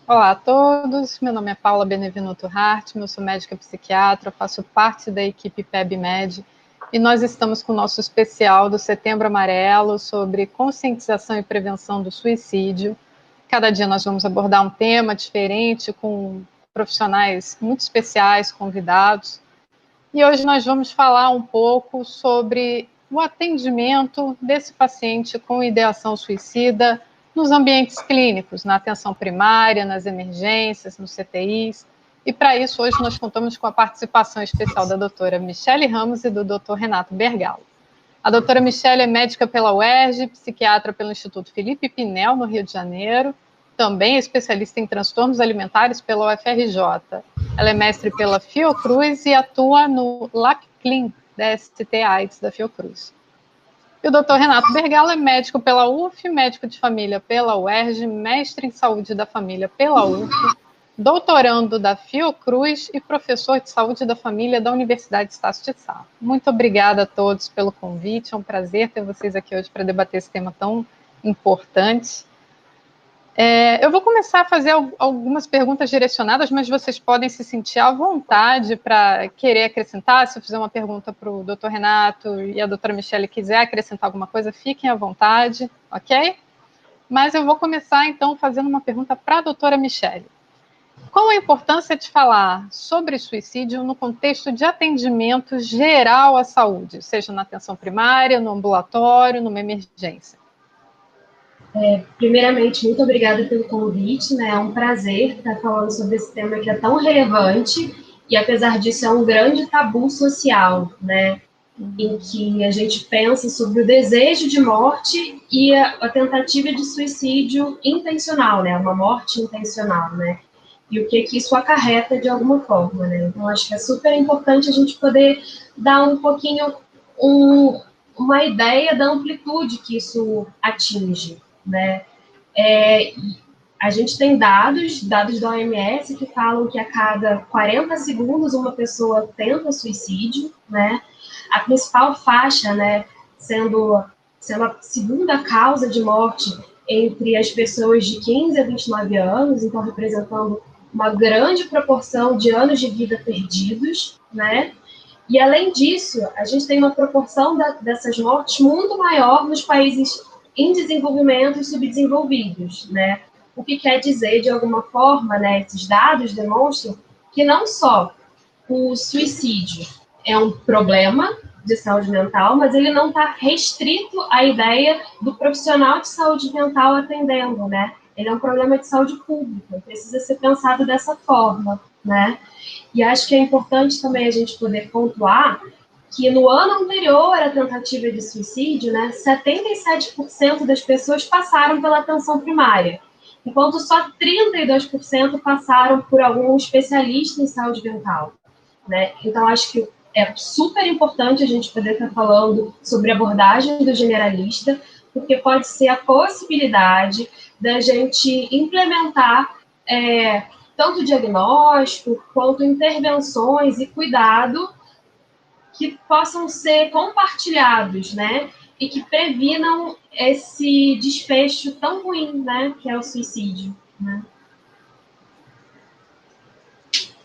Olá a todos, meu nome é Paula Benevenuto Hart, eu sou médica psiquiatra, faço parte da equipe PebMed e nós estamos com o nosso especial do Setembro Amarelo sobre conscientização e prevenção do suicídio. Cada dia nós vamos abordar um tema diferente com profissionais muito especiais, convidados. E hoje nós vamos falar um pouco sobre o atendimento desse paciente com ideação suicida nos ambientes clínicos, na atenção primária, nas emergências, nos CTIs. E para isso, hoje nós contamos com a participação especial da doutora Michele Ramos e do doutor Renato Bergalo. A doutora Michele é médica pela UERJ, psiquiatra pelo Instituto Felipe Pinel, no Rio de Janeiro, também é especialista em transtornos alimentares pela UFRJ. Ela é mestre pela Fiocruz e atua no LACCLIN, da ST-AIDS da Fiocruz. E o Dr. Renato Bergalo é médico pela UF, médico de família pela UERJ, mestre em saúde da família pela UF, doutorando da Fiocruz e professor de saúde da família da Universidade de Estácio de Sá. Muito obrigada a todos pelo convite, é um prazer ter vocês aqui hoje para debater esse tema tão importante. Eu vou começar a fazer algumas perguntas direcionadas, mas vocês podem se sentir à vontade para querer acrescentar. Se eu fizer uma pergunta para o doutor Renato e a doutora Michele quiser acrescentar alguma coisa, fiquem à vontade, ok? Mas eu vou começar, então, fazendo uma pergunta para a doutora Michele. Qual a importância de falar sobre suicídio no contexto de atendimento geral à saúde, seja na atenção primária, no ambulatório, numa emergência? Primeiramente, muito obrigada pelo convite, né? É um prazer estar falando sobre esse tema que é tão relevante e, apesar disso, é um grande tabu social, né? Em que a gente pensa sobre o desejo de morte e a tentativa de suicídio intencional, né? Uma morte intencional, né? E o que isso acarreta de alguma forma, né? Então, acho que é super importante a gente poder dar um pouquinho uma ideia da amplitude que isso atinge, né? A gente tem dados da OMS que falam que a cada 40 segundos uma pessoa tenta suicídio, né? A principal faixa, né, sendo a segunda causa de morte entre as pessoas de 15 a 29 anos, então representando uma grande proporção de anos de vida perdidos, né? E, além disso, a gente tem uma proporção dessas mortes muito maior nos países em desenvolvimento e subdesenvolvidos, né? O que quer dizer, de alguma forma, né, esses dados demonstram que não só o suicídio é um problema de saúde mental, mas ele não está restrito à ideia do profissional de saúde mental atendendo, né? Ele é um problema de saúde pública, precisa ser pensado dessa forma, né? E acho que é importante também a gente poder pontuar que no ano anterior à tentativa de suicídio, né, 77% das pessoas passaram pela atenção primária, enquanto só 32% passaram por algum especialista em saúde mental, né? Então, acho que é super importante a gente poder estar falando sobre a abordagem do generalista, porque pode ser a possibilidade da gente implementar tanto diagnóstico quanto intervenções e cuidado que possam ser compartilhados, né? E que previnam esse desfecho tão ruim, né? Que é o suicídio, né?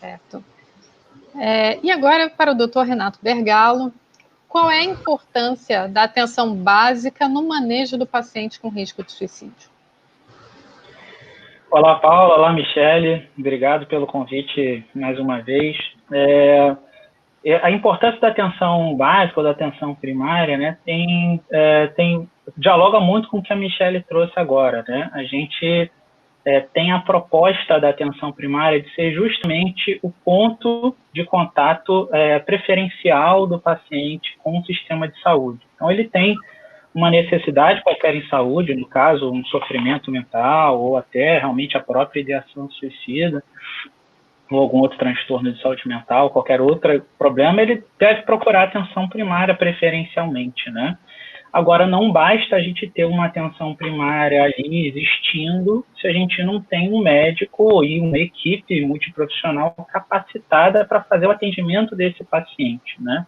Certo. E agora, para o doutor Renato Bergalo, qual é a importância da atenção básica no manejo do paciente com risco de suicídio? Olá, Paula. Olá, Michele. Obrigado pelo convite mais uma vez. A importância da atenção básica ou da atenção primária, né, dialoga muito com o que a Michele trouxe agora, né? A gente tem a proposta da atenção primária de ser justamente o ponto de contato preferencial do paciente com o sistema de saúde. Então, ele tem uma necessidade qualquer em saúde, no caso, um sofrimento mental ou até realmente a própria ideação suicida, ou algum outro transtorno de saúde mental, qualquer outro problema, ele deve procurar atenção primária preferencialmente, né? Agora, não basta a gente ter uma atenção primária ali existindo se a gente não tem um médico e uma equipe multiprofissional capacitada para fazer o atendimento desse paciente, né?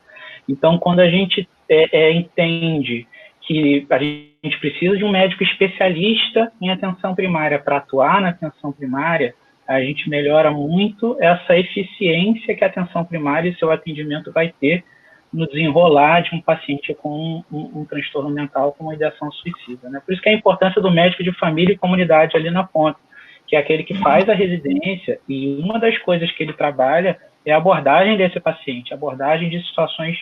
Então, quando a gente entende que a gente precisa de um médico especialista em atenção primária para atuar na atenção primária, a gente melhora muito essa eficiência que a atenção primária e seu atendimento vai ter no desenrolar de um paciente com um transtorno mental, com uma ideação suicida, né? Por isso que a importância do médico de família e comunidade ali na ponta, que é aquele que faz a residência, e uma das coisas que ele trabalha é a abordagem desse paciente, a abordagem de situações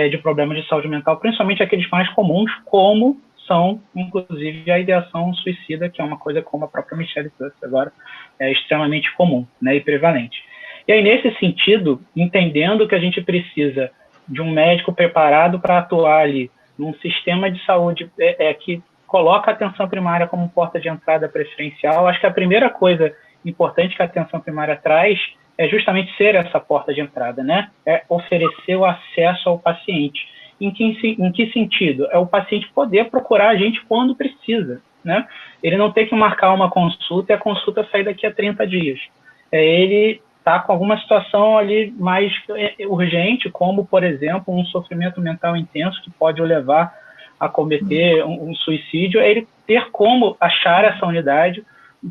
de problemas de saúde mental, principalmente aqueles mais comuns, como são, inclusive, a ideação suicida, que é uma coisa, como a própria Michelle trouxe agora, é extremamente comum, né, e prevalente. E aí, nesse sentido, entendendo que a gente precisa de um médico preparado para atuar ali num sistema de saúde que coloca a atenção primária como porta de entrada preferencial, acho que a primeira coisa importante que a atenção primária traz é justamente ser essa porta de entrada, né? É oferecer o acesso ao paciente. Em que sentido? É o paciente poder procurar a gente quando precisa, né? Ele não ter que marcar uma consulta e a consulta sair daqui a 30 dias. Ele está com alguma situação ali mais urgente, como, por exemplo, um sofrimento mental intenso que pode o levar a cometer um suicídio, é ele ter como achar essa unidade,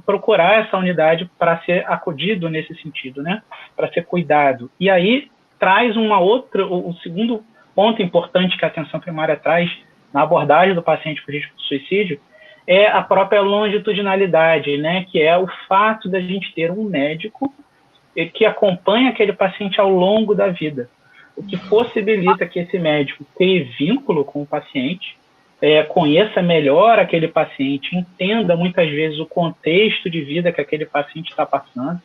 procurar essa unidade para ser acudido nesse sentido, né? Para ser cuidado. E aí traz o segundo ponto importante que a atenção primária traz na abordagem do paciente com risco de suicídio é a própria longitudinalidade, né? Que é o fato da gente ter um médico que acompanha aquele paciente ao longo da vida, o que possibilita que esse médico tenha vínculo com o paciente, conheça melhor aquele paciente, entenda muitas vezes o contexto de vida que aquele paciente está passando,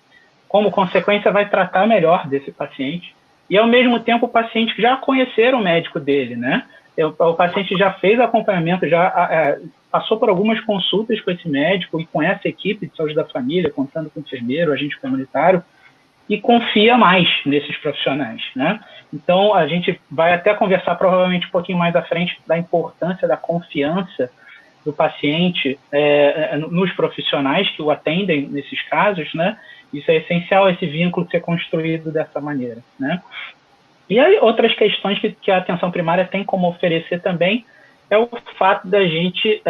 como consequência vai tratar melhor desse paciente, e ao mesmo tempo o paciente já conhecer o médico dele, né? O paciente já fez acompanhamento, já passou por algumas consultas com esse médico e com essa equipe de saúde da família, contando com o enfermeiro, agente comunitário, e confia mais nesses profissionais, né? Então, a gente vai até conversar provavelmente um pouquinho mais à frente da importância da confiança do paciente nos profissionais que o atendem nesses casos, né? Isso é essencial, esse vínculo ser construído dessa maneira, né? E aí, outras questões que a atenção primária tem como oferecer também é o fato da gente,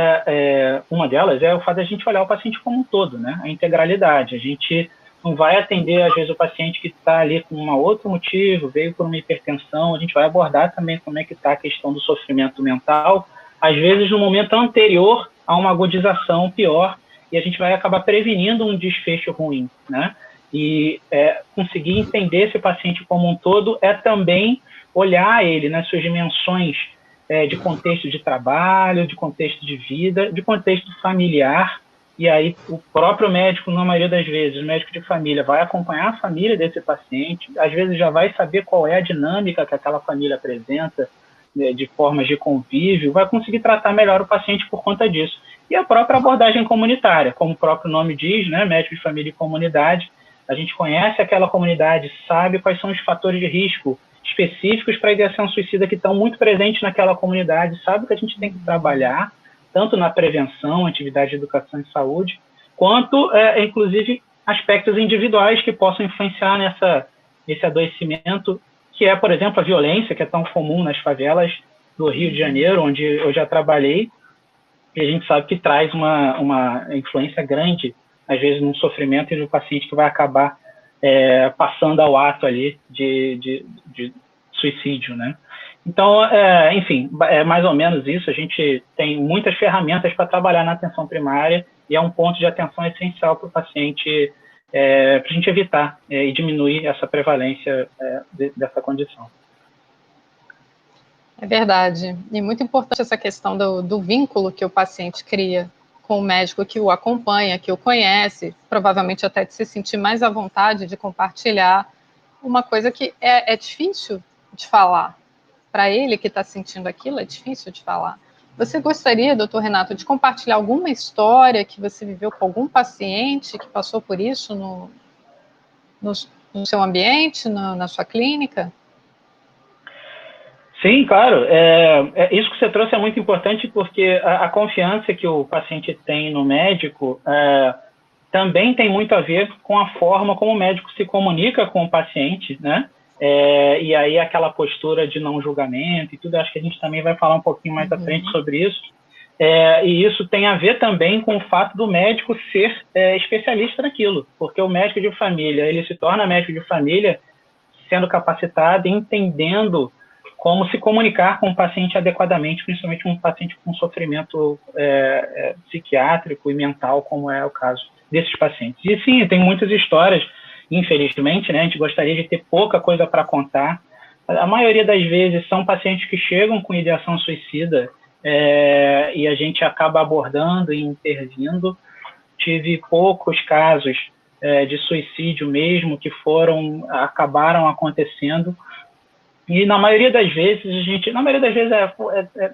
uma delas é o fato da gente olhar o paciente como um todo, né? A integralidade, a gente não vai atender, às vezes, o paciente que está ali com um outro motivo, veio por uma hipertensão, a gente vai abordar também como é que está a questão do sofrimento mental, às vezes no momento anterior a uma agudização pior, e a gente vai acabar prevenindo um desfecho ruim, né? E conseguir entender esse paciente como um todo é também olhar ele nas suas dimensões de contexto de trabalho, de contexto de vida, de contexto familiar. E aí o próprio médico, na maioria das vezes, o médico de família vai acompanhar a família desse paciente, às vezes já vai saber qual é a dinâmica que aquela família apresenta, né, de formas de convívio, vai conseguir tratar melhor o paciente por conta disso. E a própria abordagem comunitária, como o próprio nome diz, né, médico de família e comunidade, a gente conhece aquela comunidade, sabe quais são os fatores de risco específicos para a ideação suicida que estão muito presentes naquela comunidade, sabe que a gente tem que trabalhar, tanto na prevenção, atividade de educação e saúde, quanto, inclusive, aspectos individuais que possam influenciar nesse adoecimento, que é, por exemplo, a violência, que é tão comum nas favelas do Rio de Janeiro, onde eu já trabalhei, e a gente sabe que traz uma influência grande, às vezes, no sofrimento e no paciente que vai acabar passando ao ato ali de suicídio, né? Então, enfim, é mais ou menos isso. A gente tem muitas ferramentas para trabalhar na atenção primária e é um ponto de atenção essencial para o paciente, para a gente evitar e diminuir essa prevalência dessa condição. É verdade. E muito importante essa questão do vínculo que o paciente cria com o médico que o acompanha, que o conhece, provavelmente até de se sentir mais à vontade de compartilhar uma coisa que é difícil de falar. Para ele que está sentindo aquilo, é difícil de falar. Você gostaria, doutor Renato, de compartilhar alguma história que você viveu com algum paciente que passou por isso no seu ambiente, na sua clínica? Sim, claro. Isso que você trouxe é muito importante porque a confiança que o paciente tem no médico também tem muito a ver com a forma como o médico se comunica com o paciente, né? E aí aquela postura de não julgamento e tudo, acho que a gente também vai falar um pouquinho mais à frente sobre isso, E isso tem a ver também com o fato do médico ser especialista naquilo, porque o médico de família, ele se torna médico de família sendo capacitado e entendendo como se comunicar com o paciente adequadamente, principalmente um paciente com sofrimento psiquiátrico e mental, como é o caso desses pacientes. E sim, tem muitas histórias, infelizmente, né, a gente gostaria de ter pouca coisa para contar. A maioria das vezes são pacientes que chegam com ideação suicida, e a gente acaba abordando e intervindo. Tive poucos casos de suicídio mesmo que acabaram acontecendo, e na maioria das vezes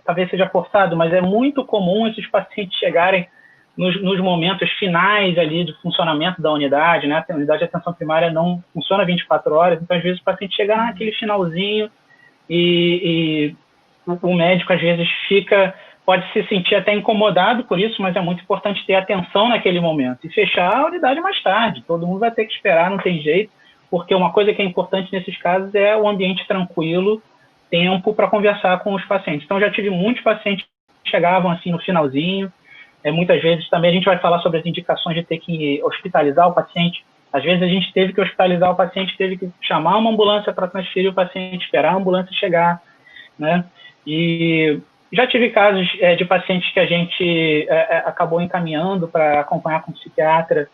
talvez seja forçado, mas é muito comum esses pacientes chegarem nos momentos finais ali do funcionamento da unidade, né? A unidade de atenção primária não funciona 24 horas, então às vezes o paciente chega naquele finalzinho e o médico às vezes pode se sentir até incomodado por isso, mas é muito importante ter atenção naquele momento e fechar a unidade mais tarde. Todo mundo vai ter que esperar, não tem jeito, porque uma coisa que é importante nesses casos é o ambiente tranquilo, tempo para conversar com os pacientes. Então já tive muitos pacientes que chegavam assim no finalzinho. Muitas vezes também a gente vai falar sobre as indicações de ter que hospitalizar o paciente. Às vezes a gente teve que hospitalizar o paciente, teve que chamar uma ambulância para transferir o paciente, esperar a ambulância chegar, né? E já tive casos de pacientes que a gente acabou encaminhando para acompanhar com o psiquiatra,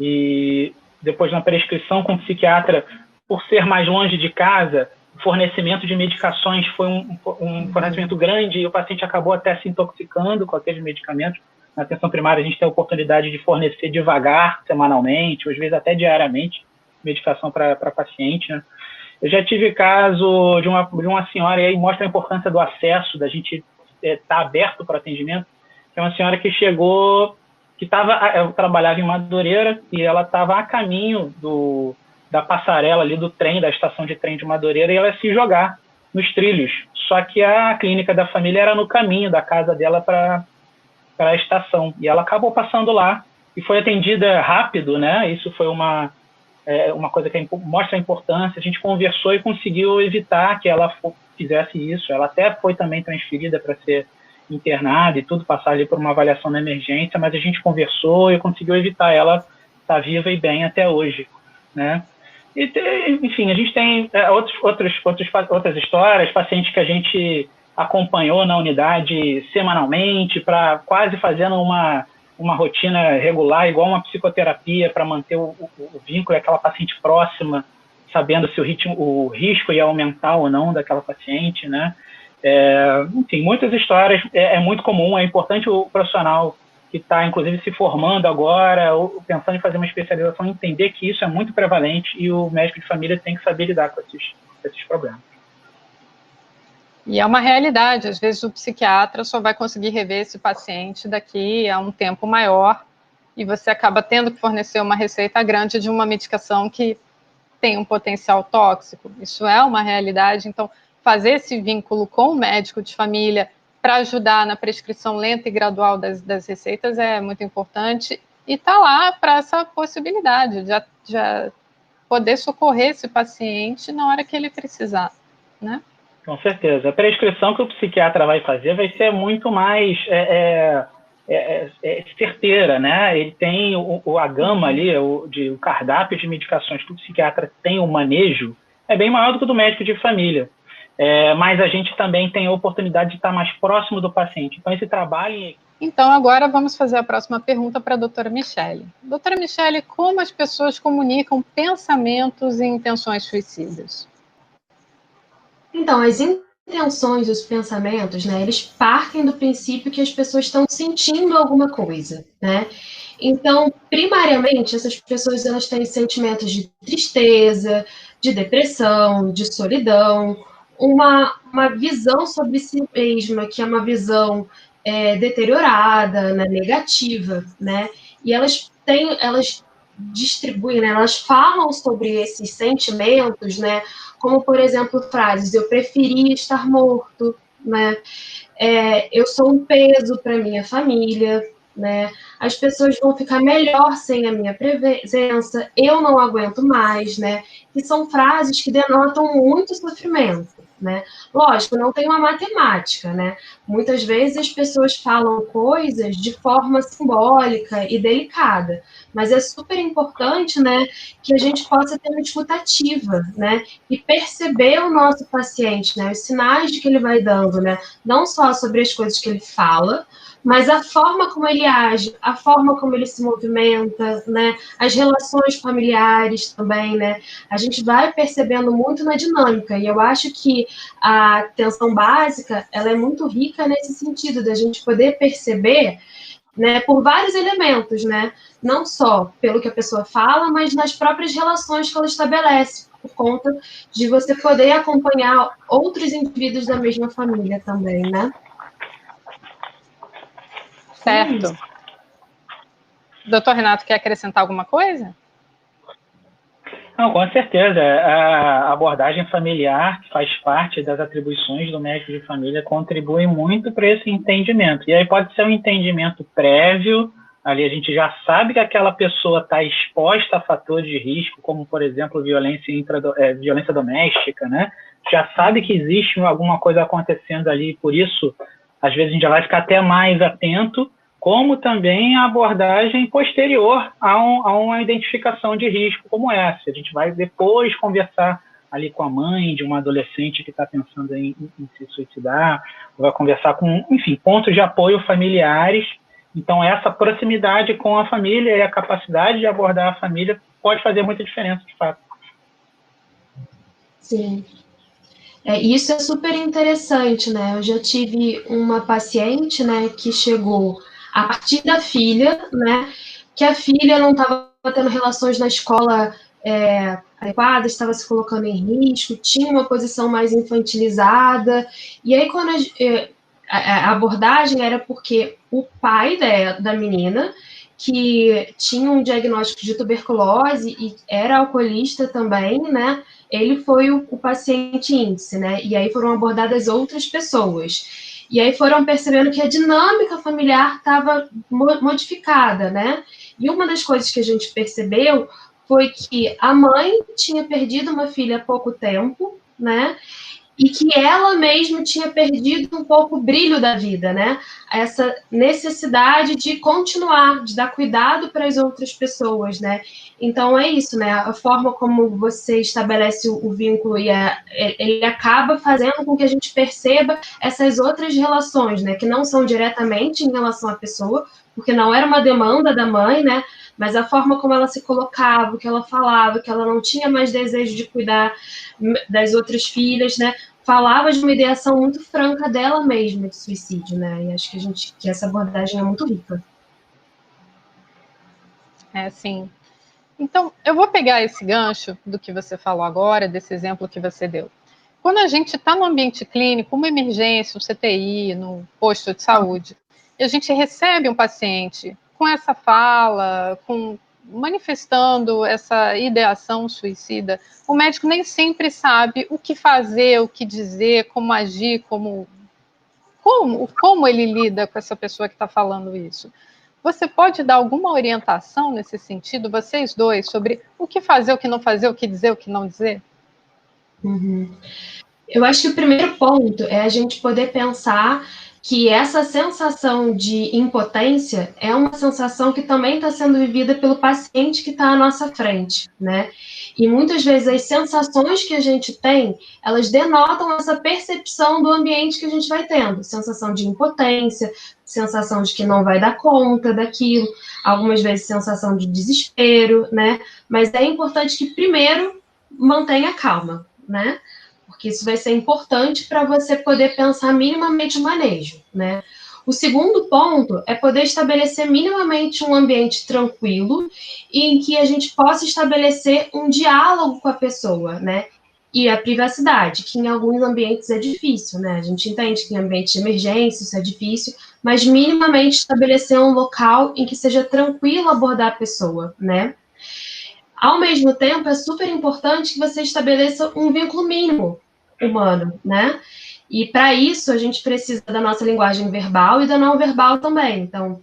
e depois na prescrição com o psiquiatra, por ser mais longe de casa, o fornecimento de medicações foi um fornecimento grande e o paciente acabou até se intoxicando com aqueles medicamentos. Na atenção primária a gente tem a oportunidade de fornecer devagar, semanalmente, ou às vezes até diariamente, medicação para paciente, né? Eu já tive caso de uma senhora, e aí mostra a importância do acesso, da gente estar aberto para atendimento, que é uma senhora que chegou, eu trabalhava em Madureira, e ela estava a caminho da passarela ali do trem, da estação de trem de Madureira, e ela ia se jogar nos trilhos. Só que a clínica da família era no caminho da casa dela para a estação, e ela acabou passando lá, e foi atendida rápido, né? Isso foi uma coisa que mostra a importância. A gente conversou e conseguiu evitar que ela fizesse isso. Ela até foi também transferida para ser internada e tudo, passar ali por uma avaliação na emergência, mas a gente conversou e conseguiu evitar ela estar viva e bem até hoje, né? E, enfim, a gente tem outras histórias, pacientes que a gente acompanhou na unidade semanalmente, para quase fazendo uma rotina regular, igual uma psicoterapia, para manter o vínculo, aquela paciente próxima, sabendo se o risco ia aumentar ou não daquela paciente, né? Enfim, muitas histórias, é muito comum, é importante o profissional que está, inclusive, se formando agora, ou pensando em fazer uma especialização, entender que isso é muito prevalente e o médico de família tem que saber lidar com esses problemas. E é uma realidade, às vezes o psiquiatra só vai conseguir rever esse paciente daqui a um tempo maior, e você acaba tendo que fornecer uma receita grande de uma medicação que tem um potencial tóxico. Isso é uma realidade, então fazer esse vínculo com o médico de família para ajudar na prescrição lenta e gradual das receitas é muito importante, e está lá para essa possibilidade de poder socorrer esse paciente na hora que ele precisar, né? Com certeza. A prescrição que o psiquiatra vai fazer vai ser muito mais certeira, né? Ele tem a gama ali, o cardápio de medicações que o psiquiatra tem, o manejo, é bem maior do que o do médico de família. Mas a gente também tem a oportunidade de estar mais próximo do paciente. Então, esse trabalho... Então, agora vamos fazer a próxima pergunta para a doutora Michele. Doutora Michele, como as pessoas comunicam pensamentos e intenções suicidas? Então, as intenções, os pensamentos, né, eles partem do princípio que as pessoas estão sentindo alguma coisa, né? Então, primariamente, essas pessoas elas têm sentimentos de tristeza, de depressão, de solidão, uma visão sobre si mesma, que é uma visão deteriorada, né, negativa, né? E elas distribuem, né, elas falam sobre esses sentimentos, né? Como, por exemplo, frases, eu preferia estar morto, né? Eu sou um peso para minha família, né? As pessoas vão ficar melhor sem a minha presença, eu não aguento mais, né? Que são frases que denotam muito sofrimento, né? Lógico, não tem uma matemática, né? Muitas vezes as pessoas falam coisas de forma simbólica e delicada, mas é super importante, né, que a gente possa ter uma escuta ativa, né, e perceber o nosso paciente, né, os sinais de que ele vai dando, né, não só sobre as coisas que ele fala, mas a forma como ele age, a forma como ele se movimenta, né, as relações familiares também, né, a gente vai percebendo muito na dinâmica, e eu acho que a atenção básica, ela é muito rica nesse sentido, da gente poder perceber, né, por vários elementos, né, não só pelo que a pessoa fala, mas nas próprias relações que ela estabelece, por conta de você poder acompanhar outros indivíduos da mesma família também, né? Certo. Doutor Renato, quer acrescentar alguma coisa? Não, com certeza. A abordagem familiar, que faz parte das atribuições do médico de família, contribui muito para esse entendimento. E aí pode ser um entendimento prévio, ali a gente já sabe que aquela pessoa está exposta a fatores de risco, como, por exemplo, violência doméstica, né? Já sabe que existe alguma coisa acontecendo ali, por isso, às vezes a gente já vai ficar até mais atento, como também a abordagem posterior a uma identificação de risco como essa. A gente vai depois conversar ali com a mãe de uma adolescente que está pensando em se suicidar, vai conversar com, enfim, pontos de apoio familiares. Então, essa proximidade com a família e a capacidade de abordar a família pode fazer muita diferença, de fato. Sim. Isso é super interessante, né? Eu já tive uma paciente, né, que chegou a partir da filha, né, que a filha não estava tendo relações na escola adequadas, estava se colocando em risco, tinha uma posição mais infantilizada, e aí quando a abordagem era porque o pai da menina, que tinha um diagnóstico de tuberculose e era alcoolista também, né, ele foi o paciente índice, né? E aí foram abordadas outras pessoas. E aí foram percebendo que a dinâmica familiar estava modificada, né? E uma das coisas que a gente percebeu foi que a mãe tinha perdido uma filha há pouco tempo, né? E que ela mesma tinha perdido um pouco o brilho da vida, né? Essa necessidade de continuar, de dar cuidado para as outras pessoas, né? Então é isso, né? A forma como você estabelece o vínculo e ele acaba fazendo com que a gente perceba essas outras relações, né? Que não são diretamente em relação à pessoa, porque não era uma demanda da mãe, né? Mas a forma como ela se colocava, o que ela falava, que ela não tinha mais desejo de cuidar das outras filhas, né? Falava de uma ideação muito franca dela mesma de suicídio, né? E acho que essa abordagem é muito rica. Sim. Então, eu vou pegar esse gancho do que você falou agora, desse exemplo que você deu. Quando a gente está no ambiente clínico, uma emergência, um CTI, no posto de saúde, e a gente recebe um paciente com essa fala, manifestando essa ideação suicida, o médico nem sempre sabe o que fazer, o que dizer, como agir, como ele lida com essa pessoa que está falando isso. Você pode dar alguma orientação nesse sentido, vocês dois, sobre o que fazer, o que não fazer, o que dizer, o que não dizer? Uhum. Eu acho que o primeiro ponto é a gente poder pensar que essa sensação de impotência é uma sensação que também está sendo vivida pelo paciente que está à nossa frente, né? E muitas vezes as sensações que a gente tem, elas denotam essa percepção do ambiente que a gente vai tendo. Sensação de impotência, sensação de que não vai dar conta daquilo, algumas vezes sensação de desespero, né? Mas é importante que primeiro mantenha calma, né? Porque isso vai ser importante para você poder pensar minimamente o manejo, né? O segundo ponto é poder estabelecer minimamente um ambiente tranquilo e em que a gente possa estabelecer um diálogo com a pessoa, né? E a privacidade, que em alguns ambientes é difícil, né? A gente entende que em ambiente de emergência isso é difícil, mas minimamente estabelecer um local em que seja tranquilo abordar a pessoa, né? Ao mesmo tempo, é super importante que você estabeleça um vínculo mínimo humano, né? E para isso, a gente precisa da nossa linguagem verbal e da não verbal também. Então,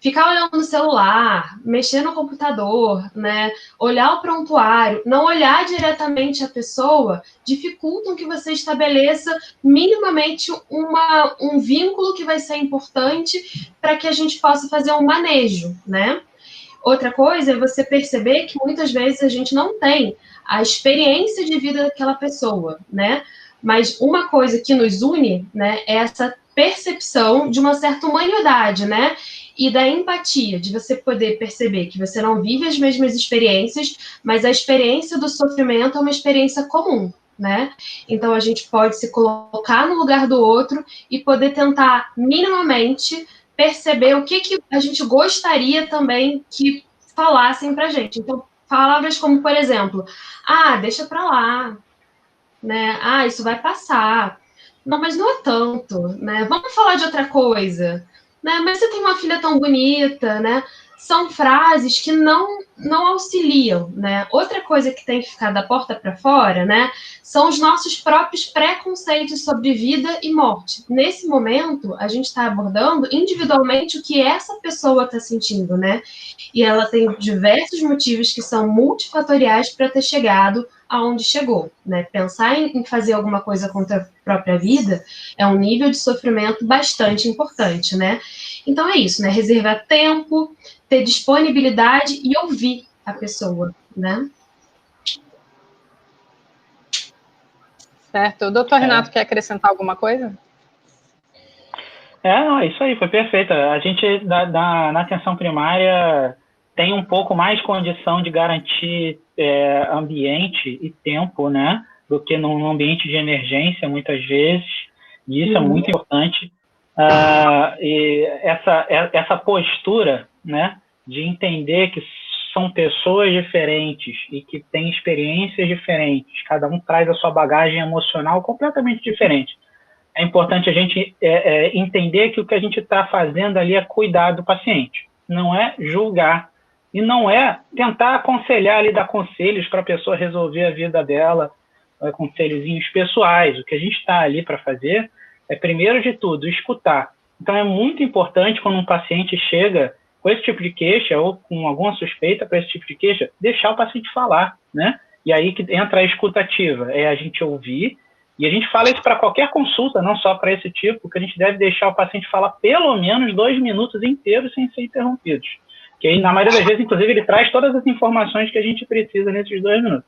ficar olhando no celular, mexer no computador, né, olhar o prontuário, não olhar diretamente a pessoa, dificultam que você estabeleça minimamente um vínculo que vai ser importante para que a gente possa fazer um manejo, né? Outra coisa é você perceber que muitas vezes a gente não tem a experiência de vida daquela pessoa, né? Mas uma coisa que nos une, né, é essa percepção de uma certa humanidade, né? E da empatia, de você poder perceber que você não vive as mesmas experiências, mas a experiência do sofrimento é uma experiência comum, né? Então a gente pode se colocar no lugar do outro e poder tentar minimamente perceber o que a gente gostaria também que falassem pra gente. Então, palavras como, por exemplo, deixa pra lá, né? Isso vai passar. Não, mas não é tanto, né? Vamos falar de outra coisa, né? Mas você tem uma filha tão bonita, né? São frases que não auxiliam, né? Outra coisa que tem que ficar da porta para fora, né? São os nossos próprios preconceitos sobre vida e morte. Nesse momento, a gente está abordando individualmente o que essa pessoa está sentindo, né? E ela tem diversos motivos que são multifatoriais para ter chegado aonde chegou, né? Pensar em fazer alguma coisa contra a própria vida é um nível de sofrimento bastante importante, né? Então é isso, né? Reservar tempo, ter disponibilidade e ouvir a pessoa, né? Certo. O doutor Renato quer acrescentar alguma coisa? Não, isso aí, foi perfeito. A gente, na atenção primária, tem um pouco mais condição de garantir ambiente e tempo, né, do que num ambiente de emergência, muitas vezes, e isso é muito importante. E essa postura, né, de entender que são pessoas diferentes e que têm experiências diferentes, cada um traz a sua bagagem emocional completamente diferente. É importante a gente entender que o que a gente está fazendo ali é cuidar do paciente, não é julgar, e não é tentar aconselhar ali, dar conselhos para a pessoa resolver a vida dela, conselhozinhos pessoais. O que a gente está ali para fazer é, primeiro de tudo, escutar. Então é muito importante quando um paciente chega com esse tipo de queixa ou com alguma suspeita para esse tipo de queixa, deixar o paciente falar, né? E aí que entra a escutativa, é a gente ouvir. E a gente fala isso para qualquer consulta, não só para esse tipo, que a gente deve deixar o paciente falar pelo menos 2 minutos inteiros sem ser interrompidos. Que aí, na maioria das vezes, inclusive, ele traz todas as informações que a gente precisa nesses 2 minutos.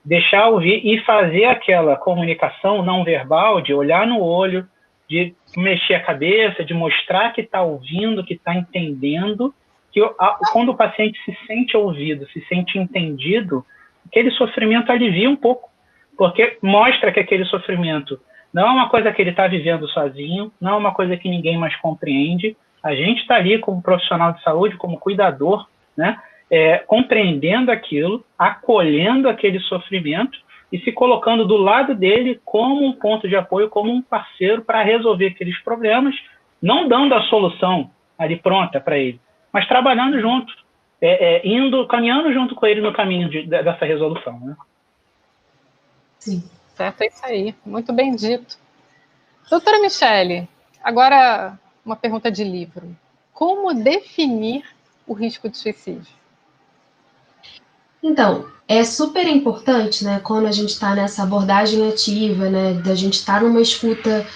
Deixar ouvir e fazer aquela comunicação não verbal, de olhar no olho, de mexer a cabeça, de mostrar que está ouvindo, que está entendendo, que quando o paciente se sente ouvido, se sente entendido, aquele sofrimento alivia um pouco, porque mostra que aquele sofrimento não é uma coisa que ele está vivendo sozinho, não é uma coisa que ninguém mais compreende. A gente está ali como profissional de saúde, como cuidador, né, compreendendo aquilo, acolhendo aquele sofrimento e se colocando do lado dele como um ponto de apoio, como um parceiro para resolver aqueles problemas, não dando a solução ali pronta para ele, mas trabalhando junto, caminhando junto com ele no caminho dessa resolução, né? Sim. Certo, é isso aí. Muito bem dito. Doutora Michele, agora uma pergunta de livro. Como definir o risco de suicídio? Então, é super importante, né, quando a gente está nessa abordagem ativa, né, da gente estar numa escuta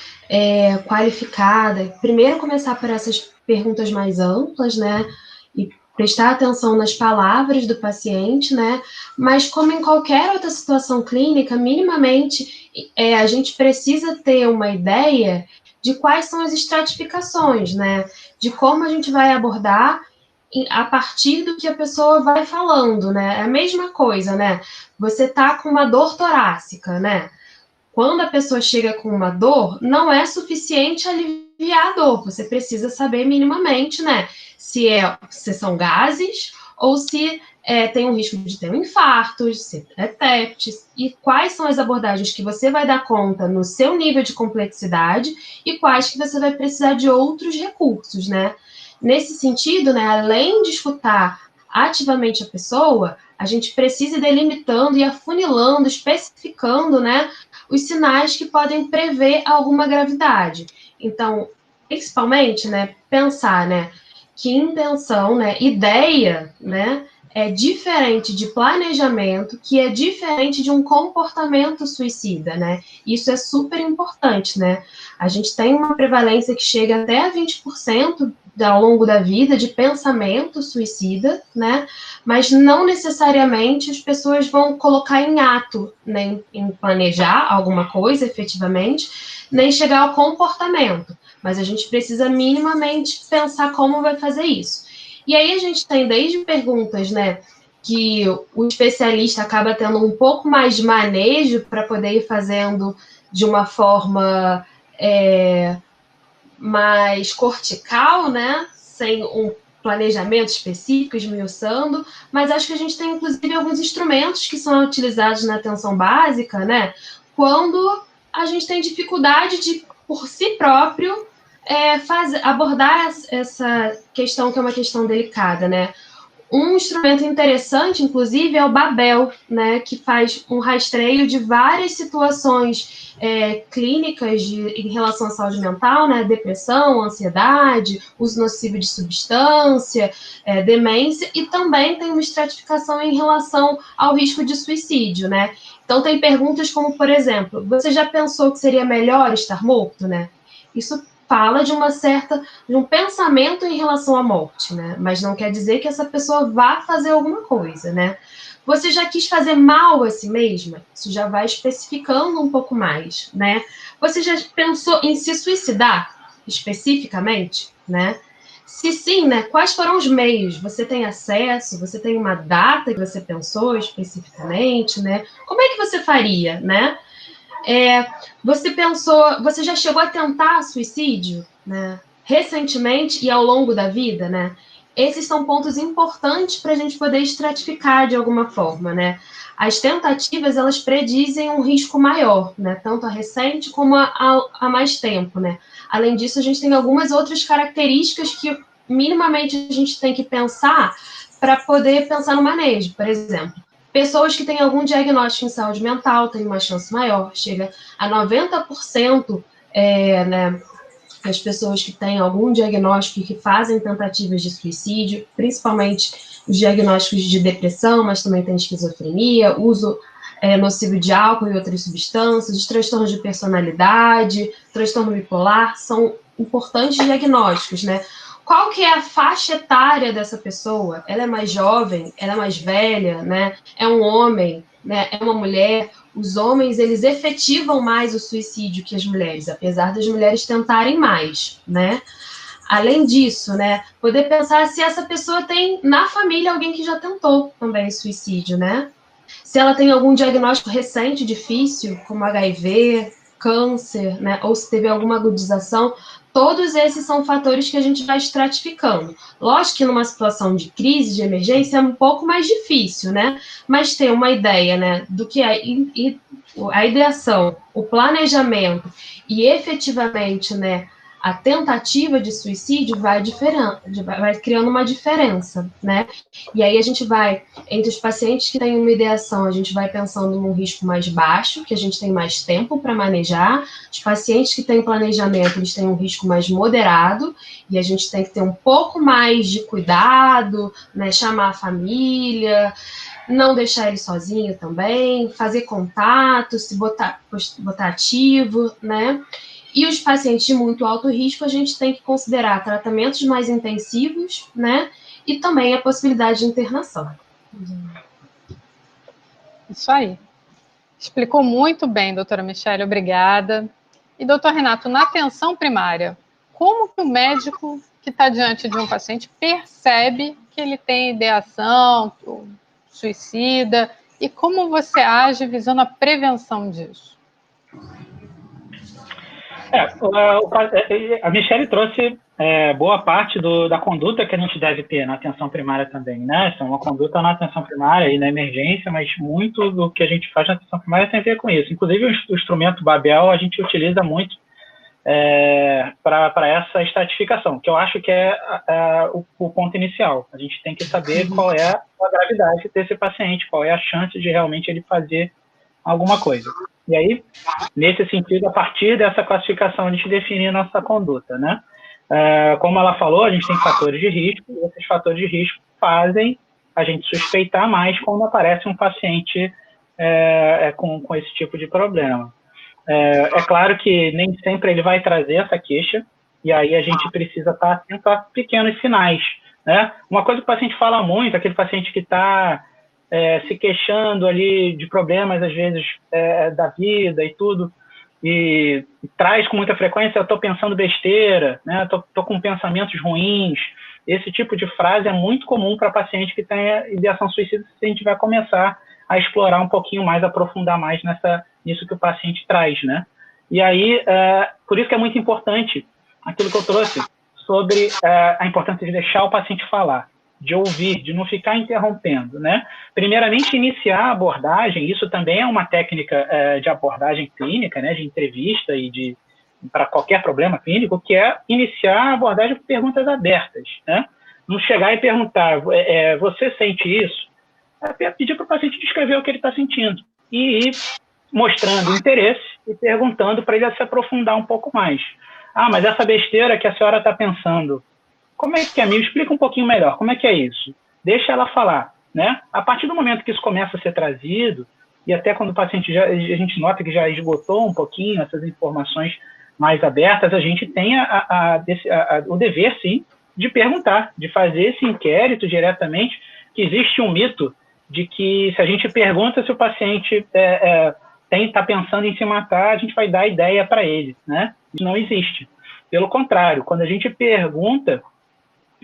qualificada, primeiro começar por essas perguntas mais amplas, né, e prestar atenção nas palavras do paciente, né, mas como em qualquer outra situação clínica, minimamente a gente precisa ter uma ideia de quais são as estratificações, né, de como a gente vai abordar a partir do que a pessoa vai falando, né? É a mesma coisa, né? Você tá com uma dor torácica, né? Quando a pessoa chega com uma dor, não é suficiente aliviar a dor. Você precisa saber minimamente, né? Se são gases ou se tem um risco de ter um infarto, se é TEPT, e quais são as abordagens que você vai dar conta no seu nível de complexidade e quais que você vai precisar de outros recursos, né? Nesse sentido, né, além de escutar ativamente a pessoa, a gente precisa ir delimitando e afunilando, especificando, né, os sinais que podem prever alguma gravidade. Então, principalmente, né, pensar, né, que intenção, né, ideia, né, é diferente de planejamento, que é diferente de um comportamento suicida, né? Isso é super importante, né? A gente tem uma prevalência que chega até a 20% ao longo da vida de pensamento suicida, né? Mas não necessariamente as pessoas vão colocar em ato, nem em planejar alguma coisa efetivamente, nem chegar ao comportamento. Mas a gente precisa minimamente pensar como vai fazer isso. E aí a gente tem desde perguntas, né, que o especialista acaba tendo um pouco mais de manejo para poder ir fazendo de uma forma mais cortical, né, sem um planejamento específico, esmiuçando, mas acho que a gente tem, inclusive, alguns instrumentos que são utilizados na atenção básica, né, quando a gente tem dificuldade de, por si próprio, abordar essa questão que é uma questão delicada, né? Um instrumento interessante, inclusive, é o Babel, né, que faz um rastreio de várias situações clínicas em relação à saúde mental, né, depressão, ansiedade, uso nocivo de substância, demência, e também tem uma estratificação em relação ao risco de suicídio, né? Então, tem perguntas como, por exemplo, você já pensou que seria melhor estar morto, né? Isso fala de de um pensamento em relação à morte, né? Mas não quer dizer que essa pessoa vá fazer alguma coisa, né? Você já quis fazer mal a si mesma? Isso já vai especificando um pouco mais, né? Você já pensou em se suicidar especificamente, né? Se sim, né? Quais foram os meios? Você tem acesso? Você tem uma data que você pensou especificamente, né? Como é que você faria, né? Você já chegou a tentar suicídio, né? Recentemente e ao longo da vida, né? Esses são pontos importantes para a gente poder estratificar de alguma forma, né? As tentativas, elas predizem um risco maior, né? Tanto a recente como a mais tempo, né? Além disso, a gente tem algumas outras características que minimamente a gente tem que pensar para poder pensar no manejo. Por exemplo, pessoas que têm algum diagnóstico em saúde mental têm uma chance maior, chega a 90%, né, as pessoas que têm algum diagnóstico e que fazem tentativas de suicídio, principalmente os diagnósticos de depressão, mas também tem esquizofrenia, uso nocivo de álcool e outras substâncias, os transtornos de personalidade, transtorno bipolar, são importantes diagnósticos, né? Qual que é a faixa etária dessa pessoa? Ela é mais jovem? Ela é mais velha? Né? É um homem? Né? É uma mulher? Os homens, eles efetivam mais o suicídio que as mulheres, apesar das mulheres tentarem mais, né? Além disso, né, poder pensar se essa pessoa tem na família alguém que já tentou também suicídio, né? Se ela tem algum diagnóstico recente difícil, como HIV, câncer, né, ou se teve alguma agudização, todos esses são fatores que a gente vai estratificando. Lógico que numa situação de crise, de emergência, é um pouco mais difícil, né? Mas ter uma ideia, né, do que é a ideação, o planejamento e efetivamente, né, a tentativa de suicídio vai criando uma diferença, né? E aí a gente vai, entre os pacientes que têm uma ideação, a gente vai pensando num risco mais baixo, que a gente tem mais tempo para manejar. Os pacientes que têm planejamento, eles têm um risco mais moderado, e a gente tem que ter um pouco mais de cuidado, né? Chamar a família, não deixar ele sozinho também, fazer contato, se botar ativo, né? E os pacientes de muito alto risco, a gente tem que considerar tratamentos mais intensivos, né? E também a possibilidade de internação. Isso aí. Explicou muito bem, doutora Michele, obrigada. E, doutor Renato, na atenção primária, como que o médico que está diante de um paciente percebe que ele tem ideação, suicida, e como você age visando a prevenção disso? A Michele trouxe boa parte da conduta que a gente deve ter na atenção primária também, né? Isso é uma conduta na atenção primária e na emergência, mas muito do que a gente faz na atenção primária tem a ver com isso. Inclusive, o instrumento Babel a gente utiliza muito para essa estratificação, que eu acho que é o ponto inicial. A gente tem que saber qual é a gravidade desse paciente, qual é a chance de realmente ele fazer alguma coisa. E aí, nesse sentido, a partir dessa classificação, a gente define a nossa conduta, né? Como ela falou, a gente tem fatores de risco, e esses fatores de risco fazem a gente suspeitar mais quando aparece um paciente com esse tipo de problema. É claro que nem sempre ele vai trazer essa queixa, e aí a gente precisa estar atento a pequenos sinais, né? Uma coisa que o paciente fala muito, aquele paciente que está se queixando ali de problemas, às vezes, da vida e tudo, e traz com muita frequência, eu estou pensando besteira, né? Estou com pensamentos ruins. Esse tipo de frase é muito comum para paciente que tem ideação suicida, se a gente vai começar a explorar um pouquinho mais, aprofundar mais nisso que o paciente traz, né? E aí, por isso que é muito importante aquilo que eu trouxe sobre a importância de deixar o paciente falar, de ouvir, de não ficar interrompendo, né? Primeiramente, iniciar a abordagem, isso também é uma técnica de abordagem clínica, né, de entrevista e para qualquer problema clínico, que é iniciar a abordagem com perguntas abertas, né? Não chegar e perguntar, você sente isso? Pedir para o paciente descrever o que ele está sentindo e ir mostrando interesse e perguntando para ele se aprofundar um pouco mais. Mas essa besteira que a senhora está pensando, como é que é? Me explica um pouquinho melhor, como é que é isso? Deixa ela falar, né? A partir do momento que isso começa a ser trazido, e até quando o paciente a gente nota que já esgotou um pouquinho essas informações mais abertas, a gente tem o dever, sim, de perguntar, de fazer esse inquérito diretamente, que existe um mito de que se a gente pergunta se o paciente está pensando em se matar, a gente vai dar ideia para ele, né? Isso não existe. Pelo contrário, quando a gente pergunta,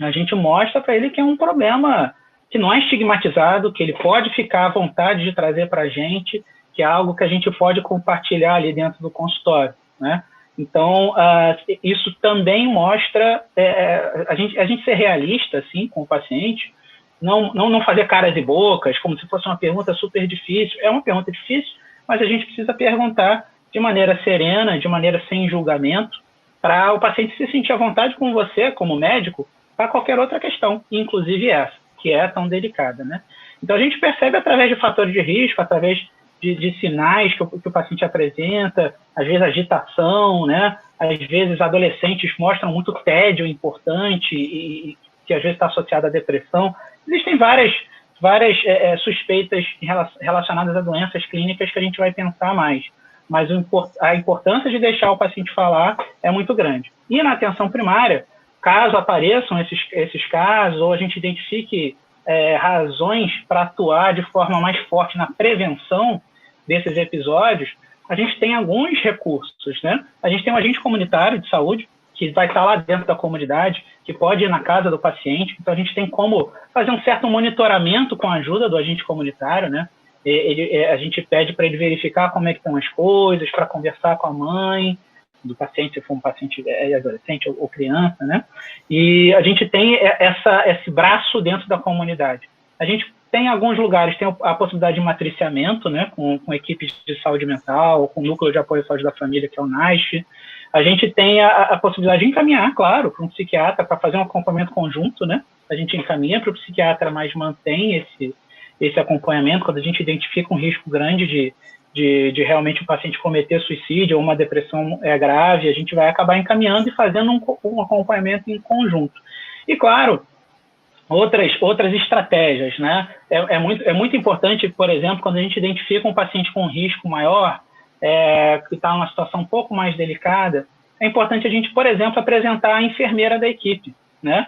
a gente mostra para ele que é um problema que não é estigmatizado, que ele pode ficar à vontade de trazer para a gente, que é algo que a gente pode compartilhar ali dentro do consultório, né? Então, isso também mostra a gente ser realista, assim, com o paciente, não fazer caras e bocas, como se fosse uma pergunta super difícil. É uma pergunta difícil, mas a gente precisa perguntar de maneira serena, de maneira sem julgamento, para o paciente se sentir à vontade com você, como médico, para qualquer outra questão, inclusive essa, que é tão delicada, né? Então, a gente percebe através de fatores de risco, através de sinais que o paciente apresenta, às vezes agitação, né? Às vezes adolescentes mostram muito tédio importante e que às vezes está associado à depressão. Existem várias suspeitas relacionadas a doenças clínicas que a gente vai pensar mais. Mas a importância de deixar o paciente falar é muito grande. E na atenção primária, caso apareçam esses casos, ou a gente identifique razões para atuar de forma mais forte na prevenção desses episódios, a gente tem alguns recursos, né? A gente tem um agente comunitário de saúde, que vai estar lá dentro da comunidade, que pode ir na casa do paciente. Então, a gente tem como fazer um certo monitoramento com a ajuda do agente comunitário, né? A gente pede para ele verificar como é que estão as coisas, para conversar com a mãe do paciente, se for um paciente adolescente ou criança, né? E a gente tem esse braço dentro da comunidade. A gente tem alguns lugares, tem a possibilidade de matriciamento, né, com equipes de saúde mental, com o Núcleo de Apoio à Saúde da Família, que é o NASF. A gente tem a possibilidade de encaminhar, claro, para um psiquiatra, para fazer um acompanhamento conjunto, né? A gente encaminha para o psiquiatra, mas mantém esse acompanhamento quando a gente identifica um risco grande de realmente o paciente cometer suicídio ou uma depressão grave, a gente vai acabar encaminhando e fazendo um acompanhamento em conjunto. E, claro, outras estratégias, né? É muito importante, por exemplo, quando a gente identifica um paciente com risco maior, que está numa situação um pouco mais delicada, é importante a gente, por exemplo, apresentar a enfermeira da equipe, né?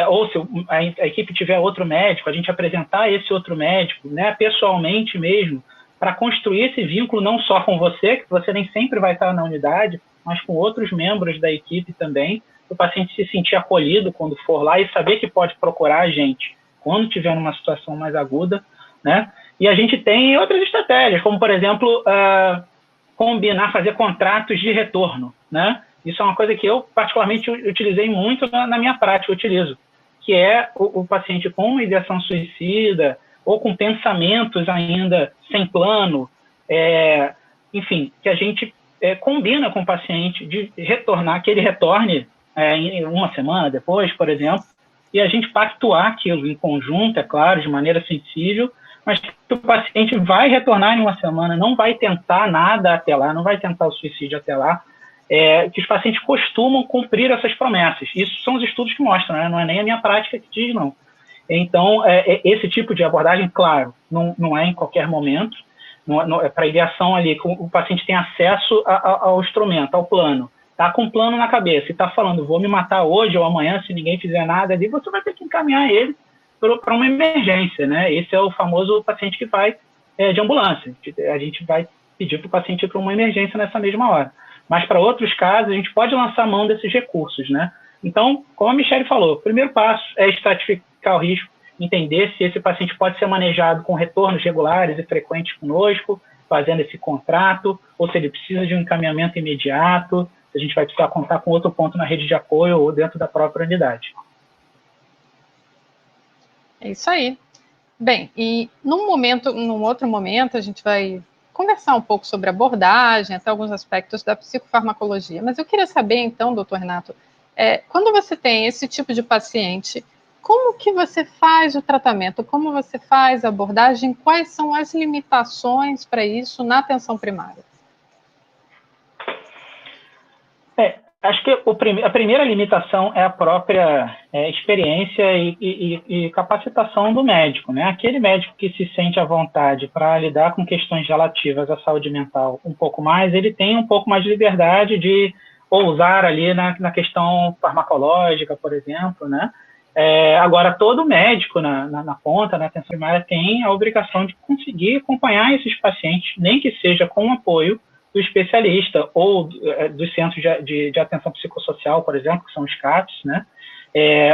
Ou se a equipe tiver outro médico, a gente apresentar esse outro médico, né, pessoalmente mesmo, para construir esse vínculo não só com você, que você nem sempre vai estar na unidade, mas com outros membros da equipe também, o paciente se sentir acolhido quando for lá e saber que pode procurar a gente quando tiver numa situação mais aguda, né? E a gente tem outras estratégias, como, por exemplo, fazer contratos de retorno, né? Isso é uma coisa que eu, particularmente, utilizei muito na minha prática, utilizo, que é o paciente com uma ideação suicida ou com pensamentos ainda sem plano, enfim, que a gente combina com o paciente de retornar, que ele retorne em uma semana depois, por exemplo, e a gente pactuar aquilo em conjunto, é claro, de maneira sensível, mas que o paciente vai retornar em uma semana, não vai tentar nada até lá, não vai tentar o suicídio até lá, que os pacientes costumam cumprir essas promessas. Isso são os estudos que mostram, né? Não é nem a minha prática que diz, não. Então, esse tipo de abordagem, claro, não é em qualquer momento, é para ideação ali, que o paciente tem acesso ao instrumento, ao plano, está com um plano na cabeça e está falando, vou me matar hoje ou amanhã se ninguém fizer nada, ali você vai ter que encaminhar ele para uma emergência, né? Esse é o famoso paciente que vai de ambulância. A gente vai pedir para o paciente ir para uma emergência nessa mesma hora. Mas para outros casos, a gente pode lançar a mão desses recursos, né? Então, como a Michele falou, o primeiro passo é estratificar o risco, entender se esse paciente pode ser manejado com retornos regulares e frequentes conosco, fazendo esse contrato, ou se ele precisa de um encaminhamento imediato, se a gente vai precisar contar com outro ponto na rede de apoio ou dentro da própria unidade. É isso aí. Bem, e num outro momento, a gente vai conversar um pouco sobre abordagem, até alguns aspectos da psicofarmacologia. Mas eu queria saber, então, doutor Renato, quando você tem esse tipo de paciente, como que você faz o tratamento? Como você faz a abordagem? Quais são as limitações para isso na atenção primária? Acho que a primeira limitação é a própria experiência e capacitação do médico, né? Aquele médico que se sente à vontade para lidar com questões relativas à saúde mental um pouco mais, ele tem um pouco mais de liberdade de ousar ali na questão farmacológica, por exemplo, né? Agora, todo médico na ponta, na atenção primária, tem a obrigação de conseguir acompanhar esses pacientes, nem que seja com o apoio do especialista ou dos centros de atenção psicossocial, por exemplo, que são os CAPs, né?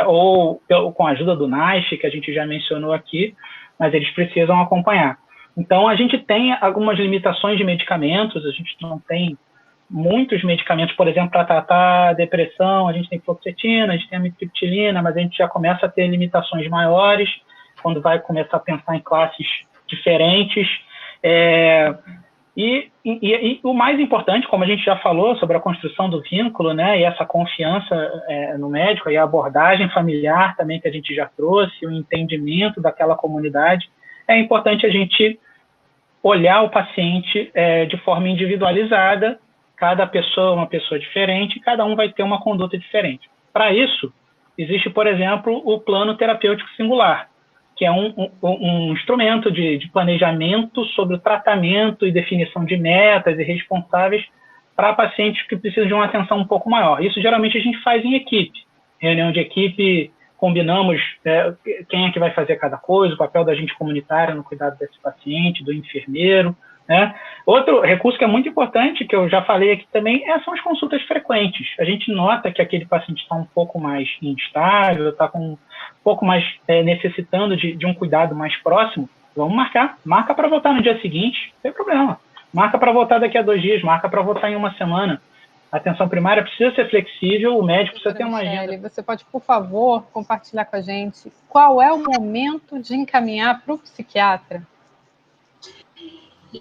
Ou com a ajuda do NASH, que a gente já mencionou aqui, mas eles precisam acompanhar. Então, a gente tem algumas limitações de medicamentos, a gente não tem muitos medicamentos, por exemplo, para tratar a depressão, a gente tem fluoxetina, a gente tem amitriptilina, mas a gente já começa a ter limitações maiores, quando vai começar a pensar em classes diferentes. E o mais importante, como a gente já falou, sobre a construção do vínculo, né, e essa confiança no médico, e a abordagem familiar também que a gente já trouxe, o entendimento daquela comunidade, é importante a gente olhar o paciente de forma individualizada. Cada pessoa é uma pessoa diferente, cada um vai ter uma conduta diferente. Para isso, existe, por exemplo, o plano terapêutico singular, que é um instrumento de planejamento sobre o tratamento e definição de metas e responsáveis para pacientes que precisam de uma atenção um pouco maior. Isso, geralmente, a gente faz em equipe. Reunião de equipe, combinamos quem é que vai fazer cada coisa, o papel da agente comunitária no cuidado desse paciente, do enfermeiro, né? Outro recurso que é muito importante, que eu já falei aqui também, são as consultas frequentes. A gente nota que aquele paciente está um pouco mais instável, está com um pouco mais necessitando de um cuidado mais próximo. Vamos marca para voltar no dia seguinte, não tem problema. Marca para voltar daqui a 2 dias, marca para voltar em 1 semana. A atenção primária precisa ser flexível, o médico precisa ter uma agenda. Você pode, por favor, compartilhar com a gente qual é o momento de encaminhar para o psiquiatra?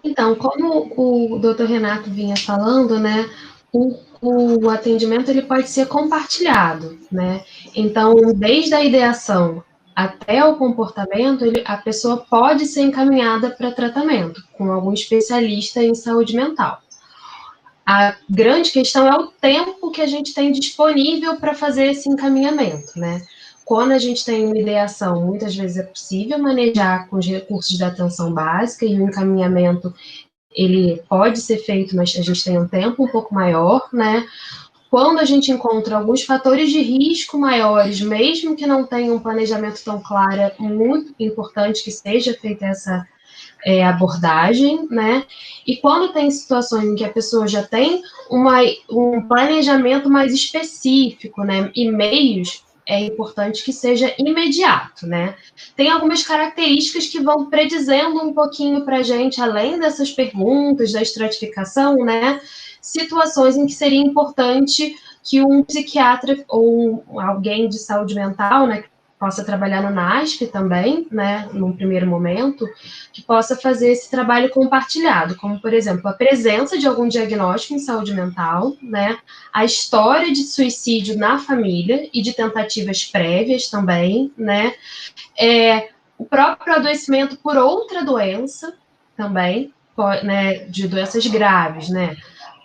Então, como o doutor Renato vinha falando, né, o atendimento ele pode ser compartilhado, né? Então, desde a ideação até o comportamento, a pessoa pode ser encaminhada para tratamento com algum especialista em saúde mental. A grande questão é o tempo que a gente tem disponível para fazer esse encaminhamento, né? Quando a gente tem uma ideação, muitas vezes é possível manejar com os recursos da atenção básica e o encaminhamento, ele pode ser feito, mas a gente tem um tempo um pouco maior, né? Quando a gente encontra alguns fatores de risco maiores, mesmo que não tenha um planejamento tão claro, é muito importante que seja feita essa abordagem, né? E quando tem situações em que a pessoa já tem um planejamento mais específico, né? E meios, é importante que seja imediato, né? Tem algumas características que vão predizendo um pouquinho para a gente, além dessas perguntas, da estratificação, né? Situações em que seria importante que um psiquiatra ou alguém de saúde mental, né, que possa trabalhar no NASP também, né, num primeiro momento, que possa fazer esse trabalho compartilhado, como, por exemplo, a presença de algum diagnóstico em saúde mental, né, a história de suicídio na família e de tentativas prévias também, né, o próprio adoecimento por outra doença também, né, de doenças graves, né,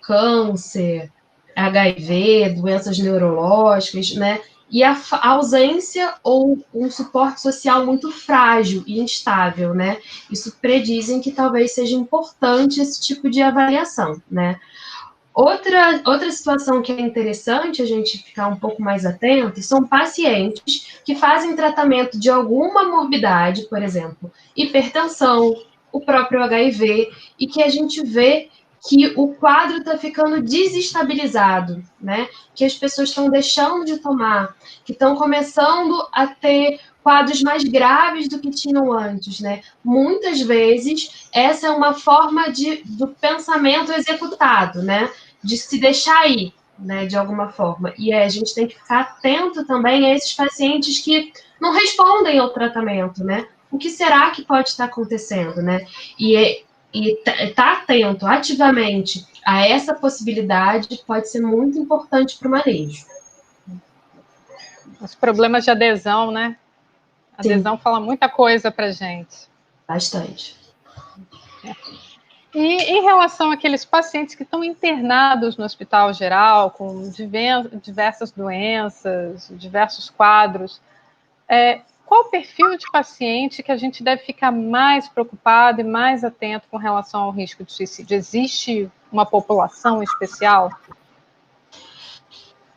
câncer, HIV, doenças neurológicas, né? E a ausência ou um suporte social muito frágil e instável, né? Isso predizem que talvez seja importante esse tipo de avaliação, né? Outra situação que é interessante a gente ficar um pouco mais atento são pacientes que fazem tratamento de alguma morbidade, por exemplo, hipertensão, o próprio HIV, e que a gente vê que o quadro está ficando desestabilizado, né? Que as pessoas estão deixando de tomar, que estão começando a ter quadros mais graves do que tinham antes, né? Muitas vezes, essa é uma forma do pensamento executado, né? De se deixar ir, né, de alguma forma. E a gente tem que ficar atento também a esses pacientes que não respondem ao tratamento, né? O que será que pode estar acontecendo, né? E estar atento ativamente a essa possibilidade pode ser muito importante para o manejo. Os problemas de adesão, né? A adesão fala muita coisa para gente. Bastante. E em relação àqueles pacientes que estão internados no hospital geral, com diversas doenças, diversos quadros, qual o perfil de paciente que a gente deve ficar mais preocupado e mais atento com relação ao risco de suicídio? Existe uma população especial?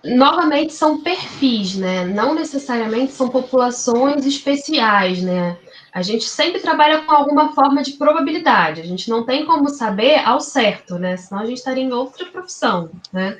Novamente, são perfis, né? Não necessariamente são populações especiais, né? A gente sempre trabalha com alguma forma de probabilidade. A gente não tem como saber ao certo, né? Senão a gente estaria em outra profissão, né?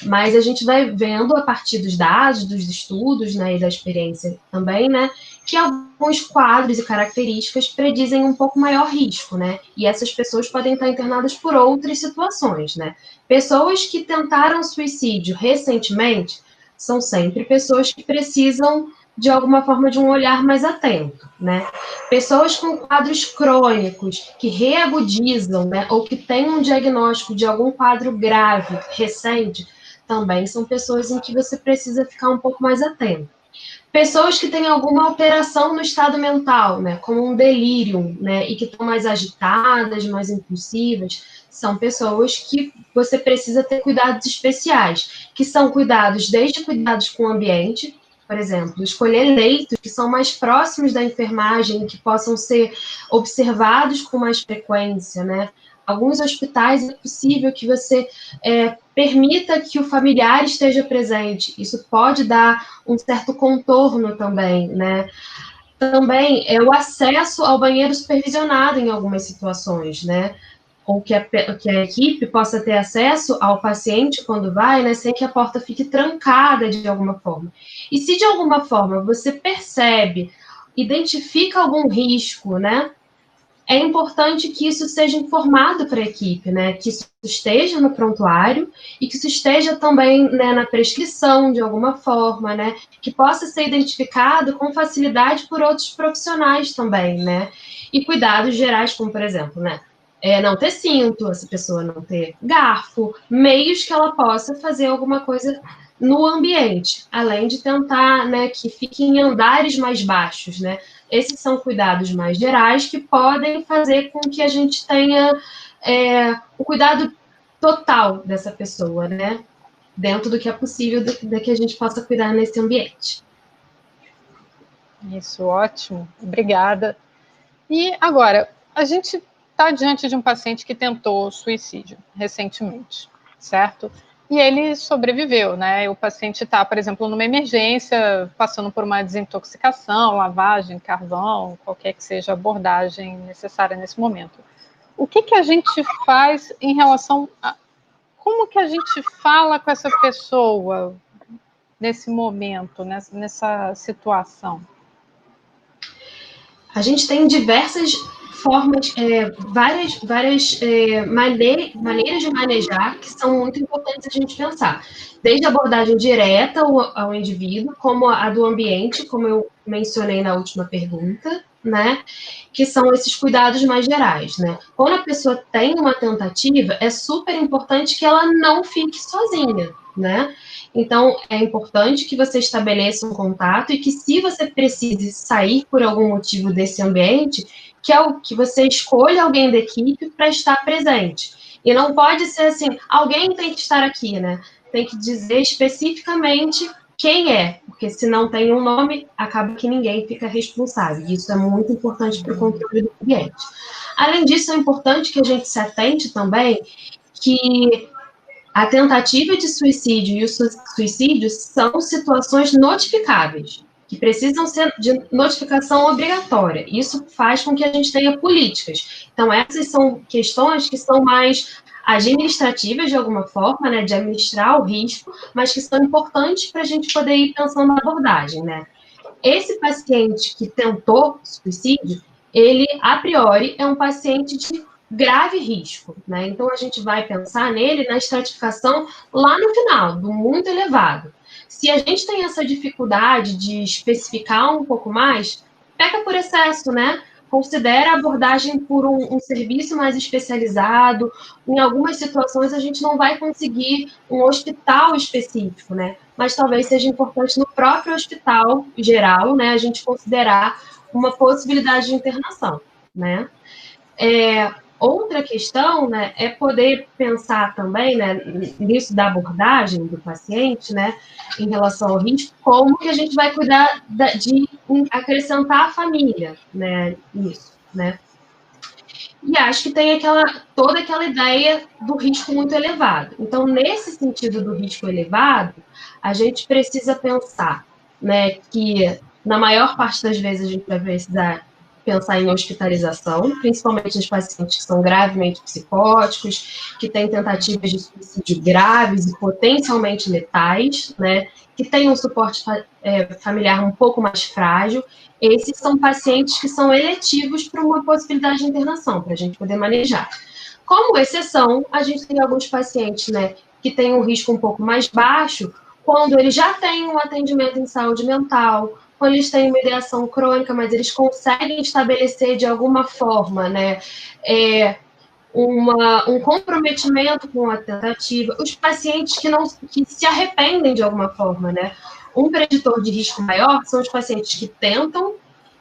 Mas a gente vai vendo a partir dos dados, dos estudos, né, e da experiência também, né, que alguns quadros e características predizem um pouco maior risco, né? E essas pessoas podem estar internadas por outras situações, né? Pessoas que tentaram suicídio recentemente são sempre pessoas que precisam, de alguma forma, de um olhar mais atento, né? Pessoas com quadros crônicos que reagudizam, né, ou que têm um diagnóstico de algum quadro grave recente, também são pessoas em que você precisa ficar um pouco mais atento. Pessoas que têm alguma alteração no estado mental, né, como um delírio, né, e que estão mais agitadas, mais impulsivas, são pessoas que você precisa ter cuidados especiais, que são cuidados desde cuidados com o ambiente, por exemplo, escolher leitos que são mais próximos da enfermagem, que possam ser observados com mais frequência, né? Alguns hospitais é possível que você permita que o familiar esteja presente. Isso pode dar um certo contorno também, né? Também é o acesso ao banheiro supervisionado em algumas situações, né? Ou que a equipe possa ter acesso ao paciente quando vai, né, sem que a porta fique trancada de alguma forma. E se de alguma forma você percebe, identifica algum risco, né, é importante que isso seja informado para a equipe, né, que isso esteja no prontuário e que isso esteja também, né, na prescrição de alguma forma, né, que possa ser identificado com facilidade por outros profissionais também, né, e cuidados gerais, como por exemplo, né, não ter cinto, essa pessoa não ter garfo, meios que ela possa fazer alguma coisa no ambiente, além de tentar, né, que fique em andares mais baixos, né. Esses são cuidados mais gerais que podem fazer com que a gente tenha o cuidado total dessa pessoa, né, dentro do que é possível, da que a gente possa cuidar nesse ambiente. Isso, ótimo, obrigada. E agora, a gente está diante de um paciente que tentou suicídio recentemente, certo? E ele sobreviveu, né? O paciente está, por exemplo, numa emergência, passando por uma desintoxicação, lavagem, carvão, qualquer que seja a abordagem necessária nesse momento. O que a gente faz em relação a... Como que a gente fala com essa pessoa nesse momento, nessa situação? A gente tem diversas formas, várias maneiras de manejar que são muito importantes a gente pensar. Desde a abordagem direta ao indivíduo, como a do ambiente, como eu mencionei na última pergunta, né? Que são esses cuidados mais gerais, né? Quando a pessoa tem uma tentativa, é super importante que ela não fique sozinha, né? Então, é importante que você estabeleça um contato e que, se você precise sair por algum motivo desse ambiente, que você escolha alguém da equipe para estar presente. E não pode ser assim, alguém tem que estar aqui, né? tem que dizer especificamente quem é, porque se não tem um nome, acaba que ninguém fica responsável. Isso é muito importante para o controle do cliente. Além disso, é importante que a gente se atente também que a tentativa de suicídio e o suicídio são situações notificáveis, que precisam ser de notificação obrigatória. Isso faz com que a gente tenha políticas. Então, essas são questões que são mais administrativas, de alguma forma, né, de administrar o risco, mas que são importantes para a gente poder ir pensando na abordagem, né? Esse paciente que tentou suicídio, ele, a priori, é um paciente de grave risco, né? Então, a gente vai pensar nele na estratificação lá no final, do muito elevado. Se a gente tem essa dificuldade de especificar um pouco mais, peca por excesso, né? Considera a abordagem por um serviço mais especializado. Em algumas situações, a gente não vai conseguir um hospital específico, né? Mas talvez seja importante no próprio hospital geral, né, a gente considerar uma possibilidade de internação, né? Outra questão, né, é poder pensar também, né, nisso da abordagem do paciente, né, em relação ao risco, como que a gente vai cuidar de acrescentar a família, né, nisso, né? E acho que tem toda aquela ideia do risco muito elevado. Então, nesse sentido do risco elevado, a gente precisa pensar, né, que na maior parte das vezes a gente vai precisar pensar em hospitalização, principalmente nos pacientes que são gravemente psicóticos, que têm tentativas de suicídio graves e potencialmente letais, né, que têm um suporte familiar um pouco mais frágil. Esses são pacientes que são eletivos para uma possibilidade de internação, para a gente poder manejar. Como exceção, a gente tem alguns pacientes, né, que têm um risco um pouco mais baixo, quando eles já têm um atendimento em saúde mental, quando eles têm uma ideação crônica, mas eles conseguem estabelecer de alguma forma, né, um comprometimento com a tentativa, os pacientes que se arrependem de alguma forma, né? Um preditor de risco maior são os pacientes que tentam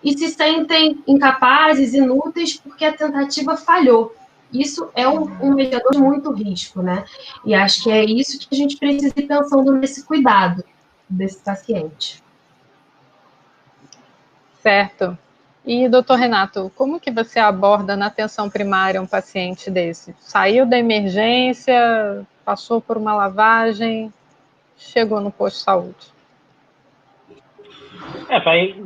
e se sentem incapazes, inúteis, porque a tentativa falhou. Isso é um mediador de muito risco, né? E acho que é isso que a gente precisa ir pensando nesse cuidado desse paciente. Certo. E, doutor Renato, como que você aborda na atenção primária um paciente desse? Saiu da emergência, passou por uma lavagem, chegou no posto de saúde?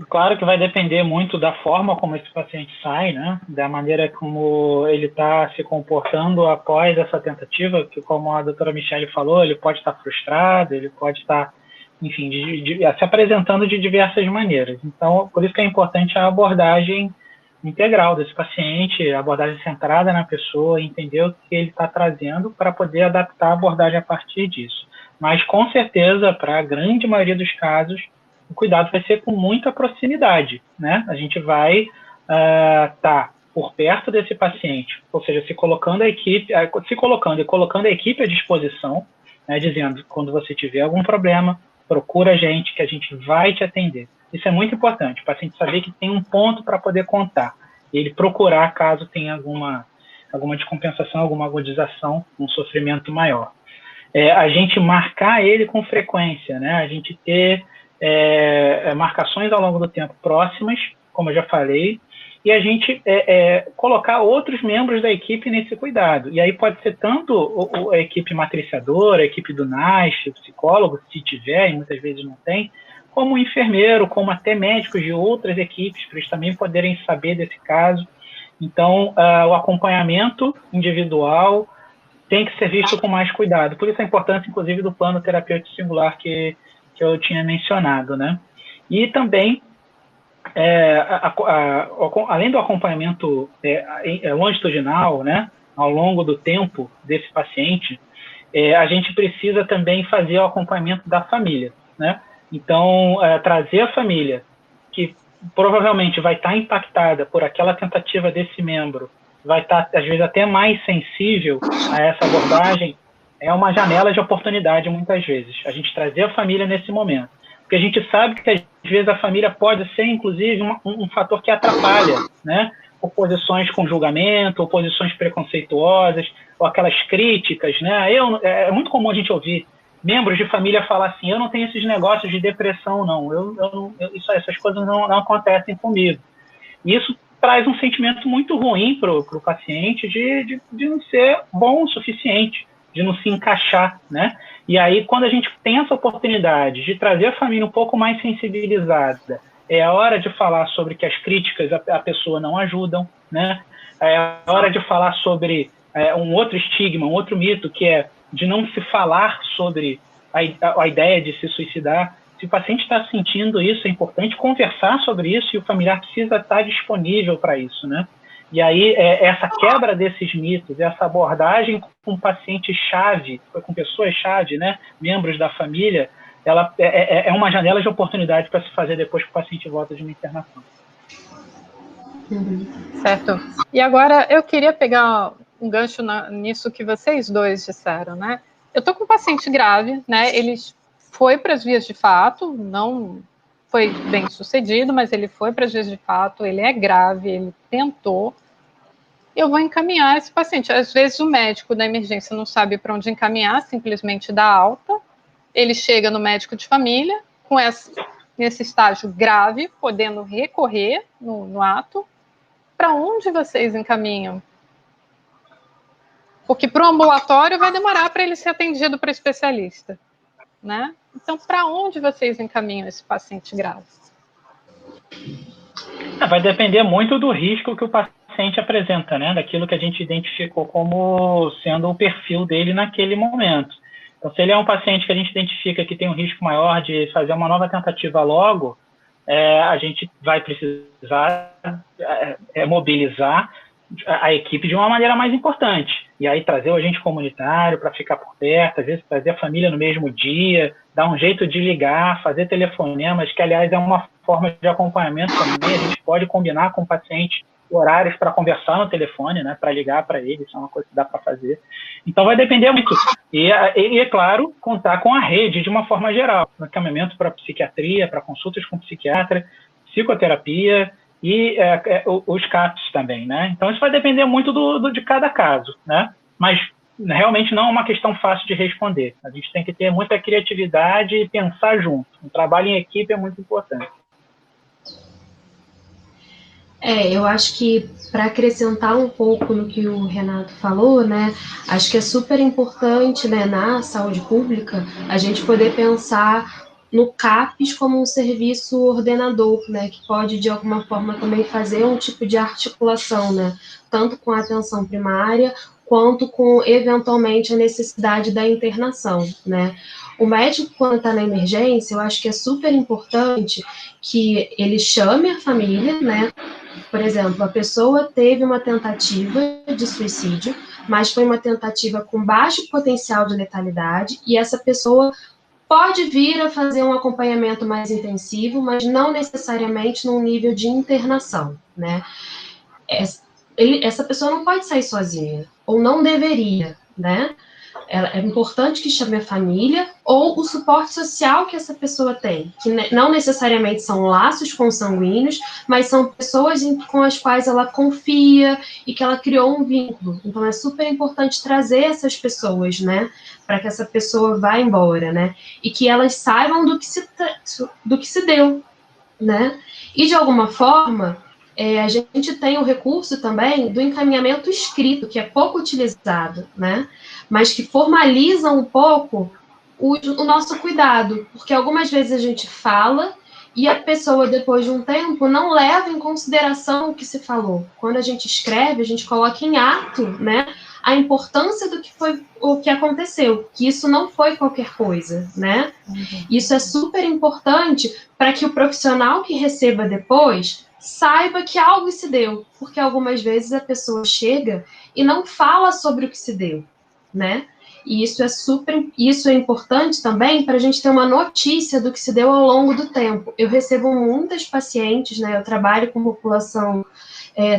Claro que vai depender muito da forma como esse paciente sai, né? Da maneira como ele está se comportando após essa tentativa, que como a doutora Michele falou, ele pode estar frustrado, ele pode estar, enfim, se apresentando de diversas maneiras. Então, por isso que é importante a abordagem integral desse paciente, a abordagem centrada na pessoa, entender o que ele está trazendo para poder adaptar a abordagem a partir disso. Mas, com certeza, para a grande maioria dos casos, o cuidado vai ser com muita proximidade, né? A gente vai estar por perto desse paciente, ou seja, se colocando e colocando a equipe à disposição, né, dizendo, quando você tiver algum problema, procura a gente, que a gente vai te atender. Isso é muito importante, o paciente saber que tem um ponto para poder contar, e ele procurar caso tenha alguma descompensação, alguma agudização, um sofrimento maior. A gente marcar ele com frequência, né? A gente ter marcações ao longo do tempo próximas, como eu já falei, e a gente colocar outros membros da equipe nesse cuidado. E aí pode ser tanto a equipe matriciadora, a equipe do NASH, o psicólogo, se tiver, e muitas vezes não tem, como o enfermeiro, como até médicos de outras equipes, para eles também poderem saber desse caso. Então, o acompanhamento individual tem que ser visto com mais cuidado. Por isso a importância, inclusive, do plano terapêutico singular que eu tinha mencionado, né? E também, além do acompanhamento longitudinal, né, ao longo do tempo desse paciente, a gente precisa também fazer o acompanhamento da família, né? Então, trazer a família, que provavelmente vai estar impactada por aquela tentativa desse membro, vai estar, às vezes, até mais sensível a essa abordagem, é uma janela de oportunidade, muitas vezes, a gente trazer a família nesse momento. Porque a gente sabe que, às vezes, a família pode ser, inclusive, um fator que atrapalha, né? Oposições com julgamento, oposições preconceituosas, ou aquelas críticas, né? É muito comum a gente ouvir, membros de família falar assim, eu não tenho esses negócios de depressão, não, essas coisas não acontecem comigo. Isso traz um sentimento muito ruim para o paciente de não ser bom o suficiente, de não se encaixar, né? E aí, quando a gente tem essa oportunidade de trazer a família um pouco mais sensibilizada, é a hora de falar sobre que as críticas a pessoa não ajudam, né? É a hora de falar sobre um outro estigma, um outro mito, que é de não se falar sobre a ideia de se suicidar. Se o paciente está sentindo isso, é importante conversar sobre isso e o familiar precisa estar disponível para isso, né? E aí, essa quebra desses mitos, essa abordagem com paciente-chave, com pessoas-chave, né? Membros da família, ela é uma janela de oportunidade para se fazer depois que o paciente volta de uma internação. Certo. E agora, eu queria pegar um gancho nisso que vocês dois disseram, né? Eu estou com um paciente grave, né? Ele foi para as vias de fato, não foi bem sucedido, mas ele foi para as vias de fato, ele é grave, ele tentou. Eu vou encaminhar esse paciente. Às vezes o médico da emergência não sabe para onde encaminhar, simplesmente dá alta. Ele chega no médico de família, nesse estágio grave, podendo recorrer no ato. Para onde vocês encaminham? Porque para o ambulatório vai demorar para ele ser atendido por especialista, né? Então, para onde vocês encaminham esse paciente grave? Vai depender muito do risco que o paciente apresenta, né? Daquilo que a gente identificou como sendo o perfil dele naquele momento. Então, se ele é um paciente que a gente identifica que tem um risco maior de fazer uma nova tentativa logo, a gente vai precisar mobilizar a equipe de uma maneira mais importante. E aí trazer o agente comunitário para ficar por perto, às vezes trazer a família no mesmo dia, dar um jeito de ligar, fazer telefonemas, que aliás é uma forma de acompanhamento também. A gente pode combinar com o paciente horários para conversar no telefone, né, para ligar para ele, isso é uma coisa que dá para fazer. Então vai depender muito. E é claro, contar com a rede de uma forma geral, encaminhamento para psiquiatria, para consultas com psiquiatra, psicoterapia, e os CAPs também, né? Então isso vai depender muito de cada caso, né? Mas realmente não é uma questão fácil de responder. A gente tem que ter muita criatividade e pensar junto. O trabalho em equipe é muito importante. Eu acho que para acrescentar um pouco no que o Renato falou, né? Acho que é super importante, né, na saúde pública, a gente poder pensar no CAPES como um serviço ordenador, né, que pode, de alguma forma, também fazer um tipo de articulação, né, tanto com a atenção primária, quanto com, eventualmente, a necessidade da internação, né. O médico, quando está na emergência, eu acho que é super importante que ele chame a família, né. Por exemplo, a pessoa teve uma tentativa de suicídio, mas foi uma tentativa com baixo potencial de letalidade, e essa pessoa pode vir a fazer um acompanhamento mais intensivo, mas não necessariamente num nível de internação, né? Essa pessoa não pode sair sozinha, ou não deveria, né? É importante que chame a família ou o suporte social que essa pessoa tem, que não necessariamente são laços consanguíneos, mas são pessoas com as quais ela confia e que ela criou um vínculo. Então é super importante trazer essas pessoas, né, para que essa pessoa vá embora, né, e que elas saibam do que se deu, né, e de alguma forma a gente tem o recurso também do encaminhamento escrito, que é pouco utilizado, né? Mas que formaliza um pouco o nosso cuidado, porque algumas vezes a gente fala e a pessoa, depois de um tempo, não leva em consideração o que se falou. Quando a gente escreve, a gente coloca em ato, né, a importância do que foi o que aconteceu, que isso não foi qualquer coisa, né? Isso é super importante para que o profissional que receba depois saiba que algo se deu, porque algumas vezes a pessoa chega e não fala sobre o que se deu, né? E isso é importante também para a gente ter uma notícia do que se deu ao longo do tempo. Eu recebo muitas pacientes, né? Eu trabalho com população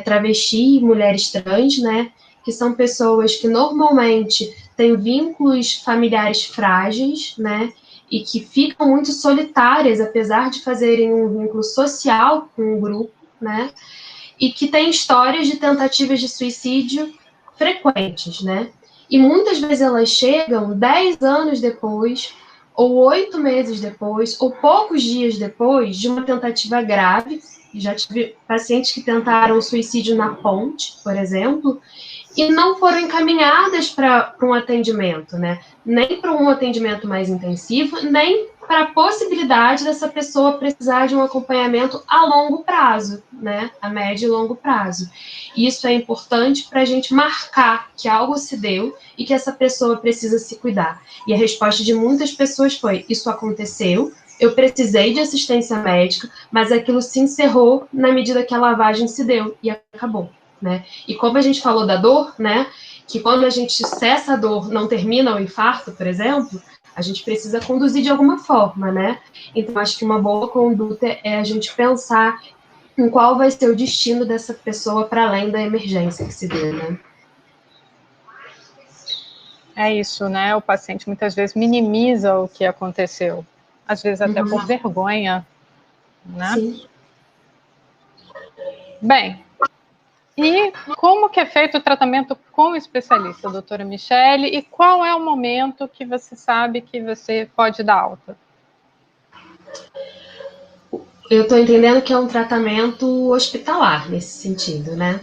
travesti e mulheres trans, né? Que são pessoas que normalmente têm vínculos familiares frágeis, né? E que ficam muito solitárias, apesar de fazerem um vínculo social com o grupo, né? E que têm histórias de tentativas de suicídio frequentes, né? E muitas vezes elas chegam 10 anos depois, ou 8 meses depois, ou poucos dias depois de uma tentativa grave. Já tive pacientes que tentaram suicídio na ponte, por exemplo, e não foram encaminhadas para um atendimento, né? Nem para um atendimento mais intensivo, nem para a possibilidade dessa pessoa precisar de um acompanhamento a longo prazo, né? A médio e longo prazo. Isso é importante para a gente marcar que algo se deu e que essa pessoa precisa se cuidar. E a resposta de muitas pessoas foi: isso aconteceu, eu precisei de assistência médica, mas aquilo se encerrou na medida que a lavagem se deu e acabou. Né? E como a gente falou da dor, né, que quando a gente cessa a dor, não termina o infarto, por exemplo, a gente precisa conduzir de alguma forma, né? Então, acho que uma boa conduta é a gente pensar em qual vai ser o destino dessa pessoa para além da emergência que se deu, né? É isso, né? O paciente muitas vezes minimiza o que aconteceu, às vezes até por vergonha, né? Sim. Bem, e como que é feito o tratamento com o especialista, doutora Michele, e qual é o momento que você sabe que você pode dar alta? Eu estou entendendo que é um tratamento hospitalar, nesse sentido, né?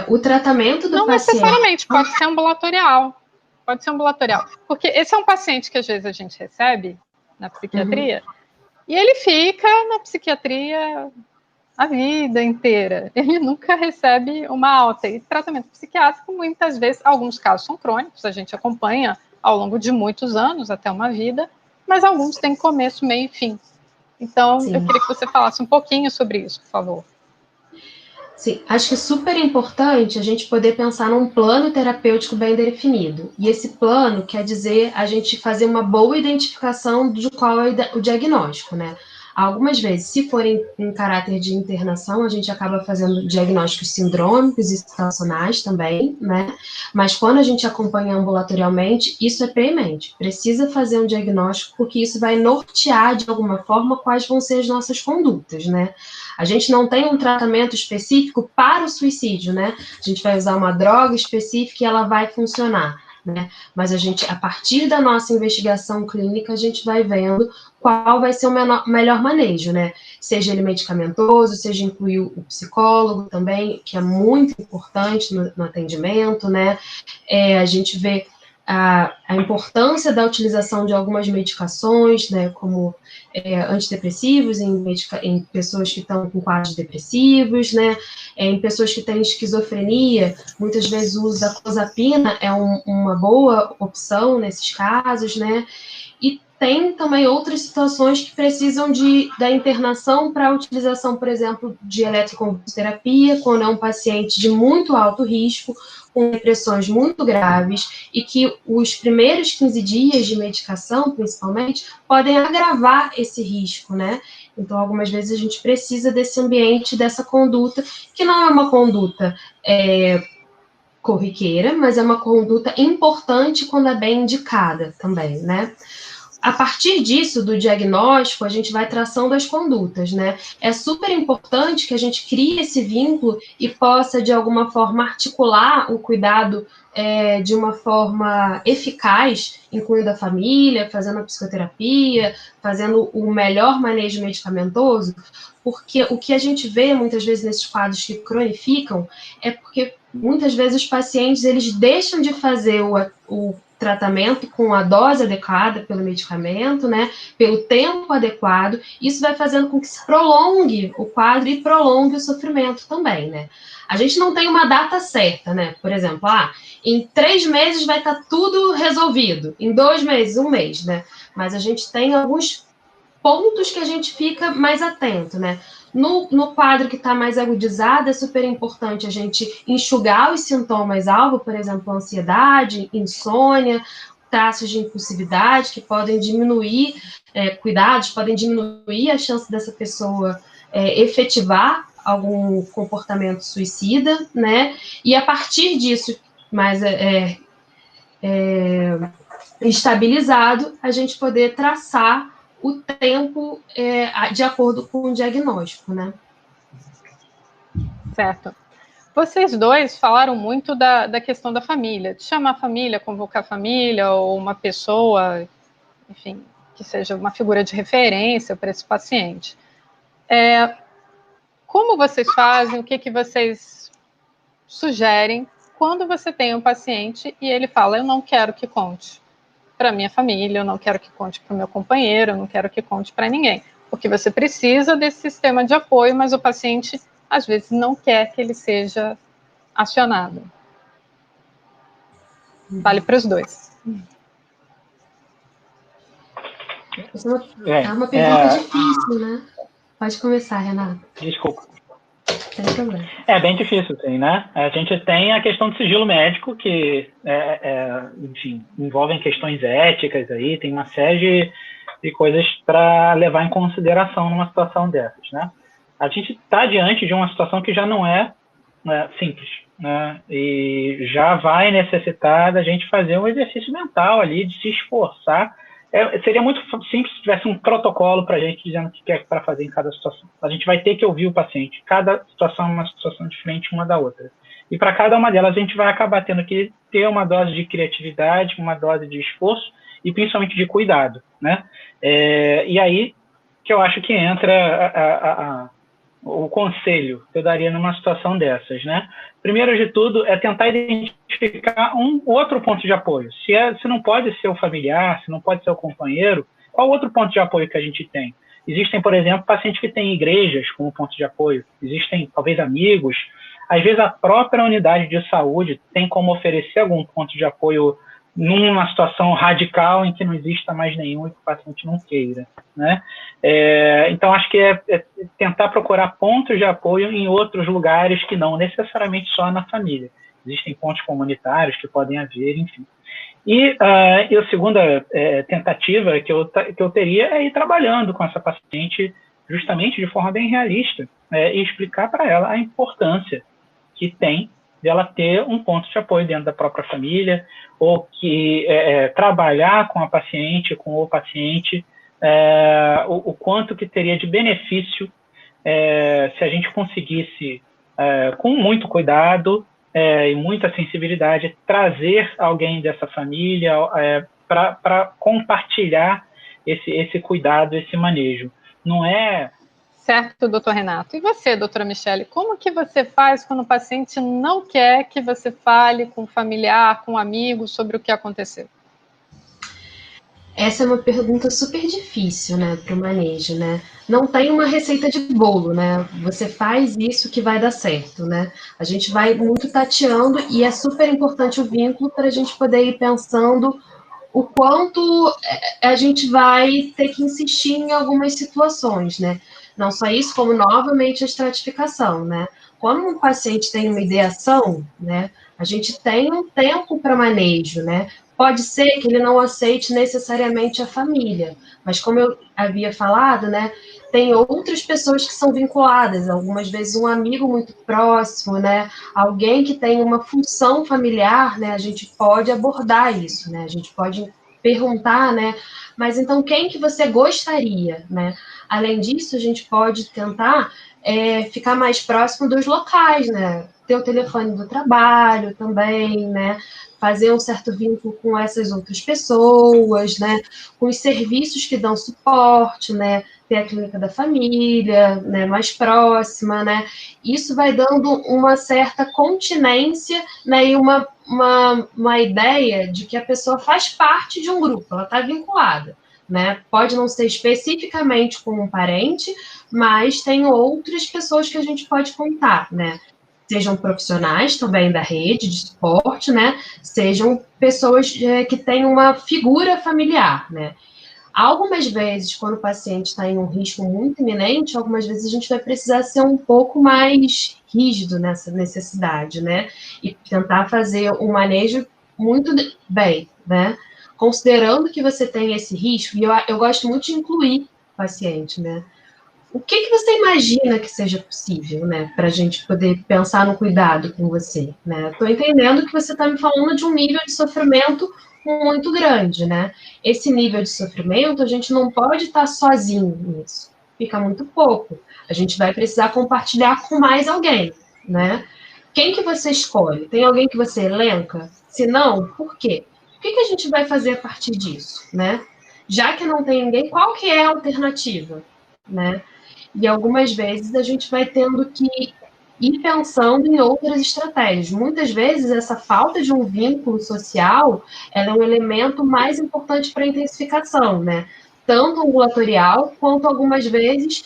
O tratamento do Não paciente... necessariamente, pode ser ambulatorial. Pode ser ambulatorial. Porque esse é um paciente que às vezes a gente recebe na psiquiatria, e ele fica na psiquiatria a vida inteira. Ele nunca recebe uma alta. E tratamento psiquiátrico, muitas vezes, alguns casos são crônicos, a gente acompanha ao longo de muitos anos, até uma vida, mas alguns têm começo, meio e fim. Então, Sim. eu queria que você falasse um pouquinho sobre isso, por favor. Sim, acho que é super importante a gente poder pensar num plano terapêutico bem definido. E esse plano quer dizer a gente fazer uma boa identificação de qual é o diagnóstico, né? Algumas vezes, se for em caráter de internação, a gente acaba fazendo diagnósticos sindrômicos e situacionais também, né? Mas quando a gente acompanha ambulatorialmente, isso é premente. Precisa fazer um diagnóstico, porque isso vai nortear, de alguma forma, quais vão ser as nossas condutas, né? A gente não tem um tratamento específico para o suicídio, né? A gente vai usar uma droga específica e ela vai funcionar, né? Mas a gente, a partir da nossa investigação clínica, a gente vai vendo qual vai ser o melhor manejo, né? Seja ele medicamentoso, seja incluir o psicólogo também, que é muito importante no atendimento, né? A gente vê a importância da utilização de algumas medicações, né, como antidepressivos em pessoas que estão com quadros depressivos, né, em pessoas que têm esquizofrenia, muitas vezes o uso da clozapina é uma boa opção nesses casos, né, e tem também outras situações que precisam da internação para a utilização, por exemplo, de eletroconvulsoterapia, quando é um paciente de muito alto risco, com depressões muito graves, e que os primeiros 15 dias de medicação, principalmente, podem agravar esse risco, né? Então, algumas vezes a gente precisa desse ambiente, dessa conduta, que não é uma conduta corriqueira, mas é uma conduta importante quando é bem indicada também, né? A partir disso, do diagnóstico, a gente vai traçando as condutas, né? É super importante que a gente crie esse vínculo e possa, de alguma forma, articular o cuidado de uma forma eficaz, incluindo a família, fazendo a psicoterapia, fazendo o melhor manejo medicamentoso, porque o que a gente vê, muitas vezes, nesses quadros que cronificam, é porque, muitas vezes, os pacientes, eles deixam de fazer o tratamento com a dose adequada pelo medicamento, né, pelo tempo adequado, isso vai fazendo com que se prolongue o quadro e prolongue o sofrimento também, né. A gente não tem uma data certa, né, por exemplo, em 3 meses vai estar tudo resolvido, em 2 meses, 1 mês, né, mas a gente tem alguns pontos que a gente fica mais atento, né. No quadro que está mais agudizado, é super importante a gente enxugar os sintomas-alvo, por exemplo, ansiedade, insônia, traços de impulsividade, que podem diminuir, cuidados, podem diminuir a chance dessa pessoa efetivar algum comportamento suicida, né? E a partir disso, mais estabilizado, a gente poder traçar o tempo de acordo com o diagnóstico, né? Certo. Vocês dois falaram muito da questão da família, de chamar a família, convocar a família, ou uma pessoa, enfim, que seja uma figura de referência para esse paciente. Como vocês fazem, o que vocês sugerem quando você tem um paciente e ele fala, eu não quero que conte para minha família, eu não quero que conte para o meu companheiro, eu não quero que conte para ninguém, porque você precisa desse sistema de apoio, mas o paciente, às vezes, não quer que ele seja acionado. Vale para os dois. É uma pergunta difícil, né? Pode começar, Renato. Desculpa. Sem problema. É bem difícil, sim, né? A gente tem a questão do sigilo médico, que, enfim, envolvem questões éticas aí, tem uma série de coisas para levar em consideração numa situação dessas, né? A gente está diante de uma situação que já não é simples, né? E já vai necessitar da gente fazer um exercício mental ali, de se esforçar. Seria muito simples se tivesse um protocolo para a gente dizendo o que é para fazer em cada situação. A gente vai ter que ouvir o paciente. Cada situação é uma situação diferente uma da outra. E para cada uma delas a gente vai acabar tendo que ter uma dose de criatividade, uma dose de esforço e principalmente de cuidado, né? E aí que eu acho que entra o conselho que eu daria numa situação dessas, né? Primeiro de tudo é tentar identificar um outro ponto de apoio. Se não pode ser o familiar, se não pode ser o companheiro, qual outro ponto de apoio que a gente tem? Existem, por exemplo, pacientes que têm igrejas como ponto de apoio, existem talvez amigos, às vezes a própria unidade de saúde tem como oferecer algum ponto de apoio numa situação radical em que não exista mais nenhum e que o paciente não queira, né? Então, acho que é tentar procurar pontos de apoio em outros lugares que não necessariamente só na família. Existem pontos comunitários que podem haver, enfim. E a segunda tentativa que eu teria é ir trabalhando com essa paciente justamente de forma bem realista e explicar para ela a importância que tem dela ter um ponto de apoio dentro da própria família, ou que trabalhar com a paciente, com o paciente, o quanto que teria de benefício se a gente conseguisse, com muito cuidado e muita sensibilidade, trazer alguém dessa família para compartilhar esse cuidado, esse manejo. Não é... Certo, doutor Renato. E você, doutora Michele, como que você faz quando o paciente não quer que você fale com o familiar, com o amigo, sobre o que aconteceu? Essa é uma pergunta super difícil, né, para o manejo, né? Não tem uma receita de bolo, né? Você faz isso que vai dar certo, né? A gente vai muito tateando e é super importante o vínculo para a gente poder ir pensando o quanto a gente vai ter que insistir em algumas situações, né? Não só isso, como novamente a estratificação, né? Quando um paciente tem uma ideação, né, a gente tem um tempo para manejo, né? Pode ser que ele não aceite necessariamente a família, mas como eu havia falado, né, tem outras pessoas que são vinculadas, algumas vezes um amigo muito próximo, né, alguém que tem uma função familiar, né, a gente pode abordar isso, né, a gente pode perguntar, né, mas então quem que você gostaria, né? Além disso, a gente pode tentar ficar mais próximo dos locais, né? Ter o telefone do trabalho também, né? Fazer um certo vínculo com essas outras pessoas, né? Com os serviços que dão suporte, né? Ter a clínica da família, né? Mais próxima, né? Isso vai dando uma certa continência, né? E uma ideia de que a pessoa faz parte de um grupo, ela está vinculada. Né? Pode não ser especificamente com um parente, mas tem outras pessoas que a gente pode contar, né? Sejam profissionais também da rede de suporte, né? Sejam pessoas que têm uma figura familiar, né? Algumas vezes, quando o paciente está em um risco muito iminente, algumas vezes a gente vai precisar ser um pouco mais rígido nessa necessidade, né? E tentar fazer um manejo muito bem, né? Considerando que você tem esse risco, e eu gosto muito de incluir o paciente, né? O que você imagina que seja possível, né? Para a gente poder pensar no cuidado com você, né? Estou entendendo que você está me falando de um nível de sofrimento muito grande, né? Esse nível de sofrimento, a gente não pode estar sozinho nisso. Fica muito pouco. A gente vai precisar compartilhar com mais alguém, né? Quem que você escolhe? Tem alguém que você elenca? Se não, por quê? O que a gente vai fazer a partir disso, né? Já que não tem ninguém, qual que é a alternativa, né? E algumas vezes a gente vai tendo que ir pensando em outras estratégias. Muitas vezes essa falta de um vínculo social, ela é um elemento mais importante para a intensificação, né? Tanto ambulatorial, quanto algumas vezes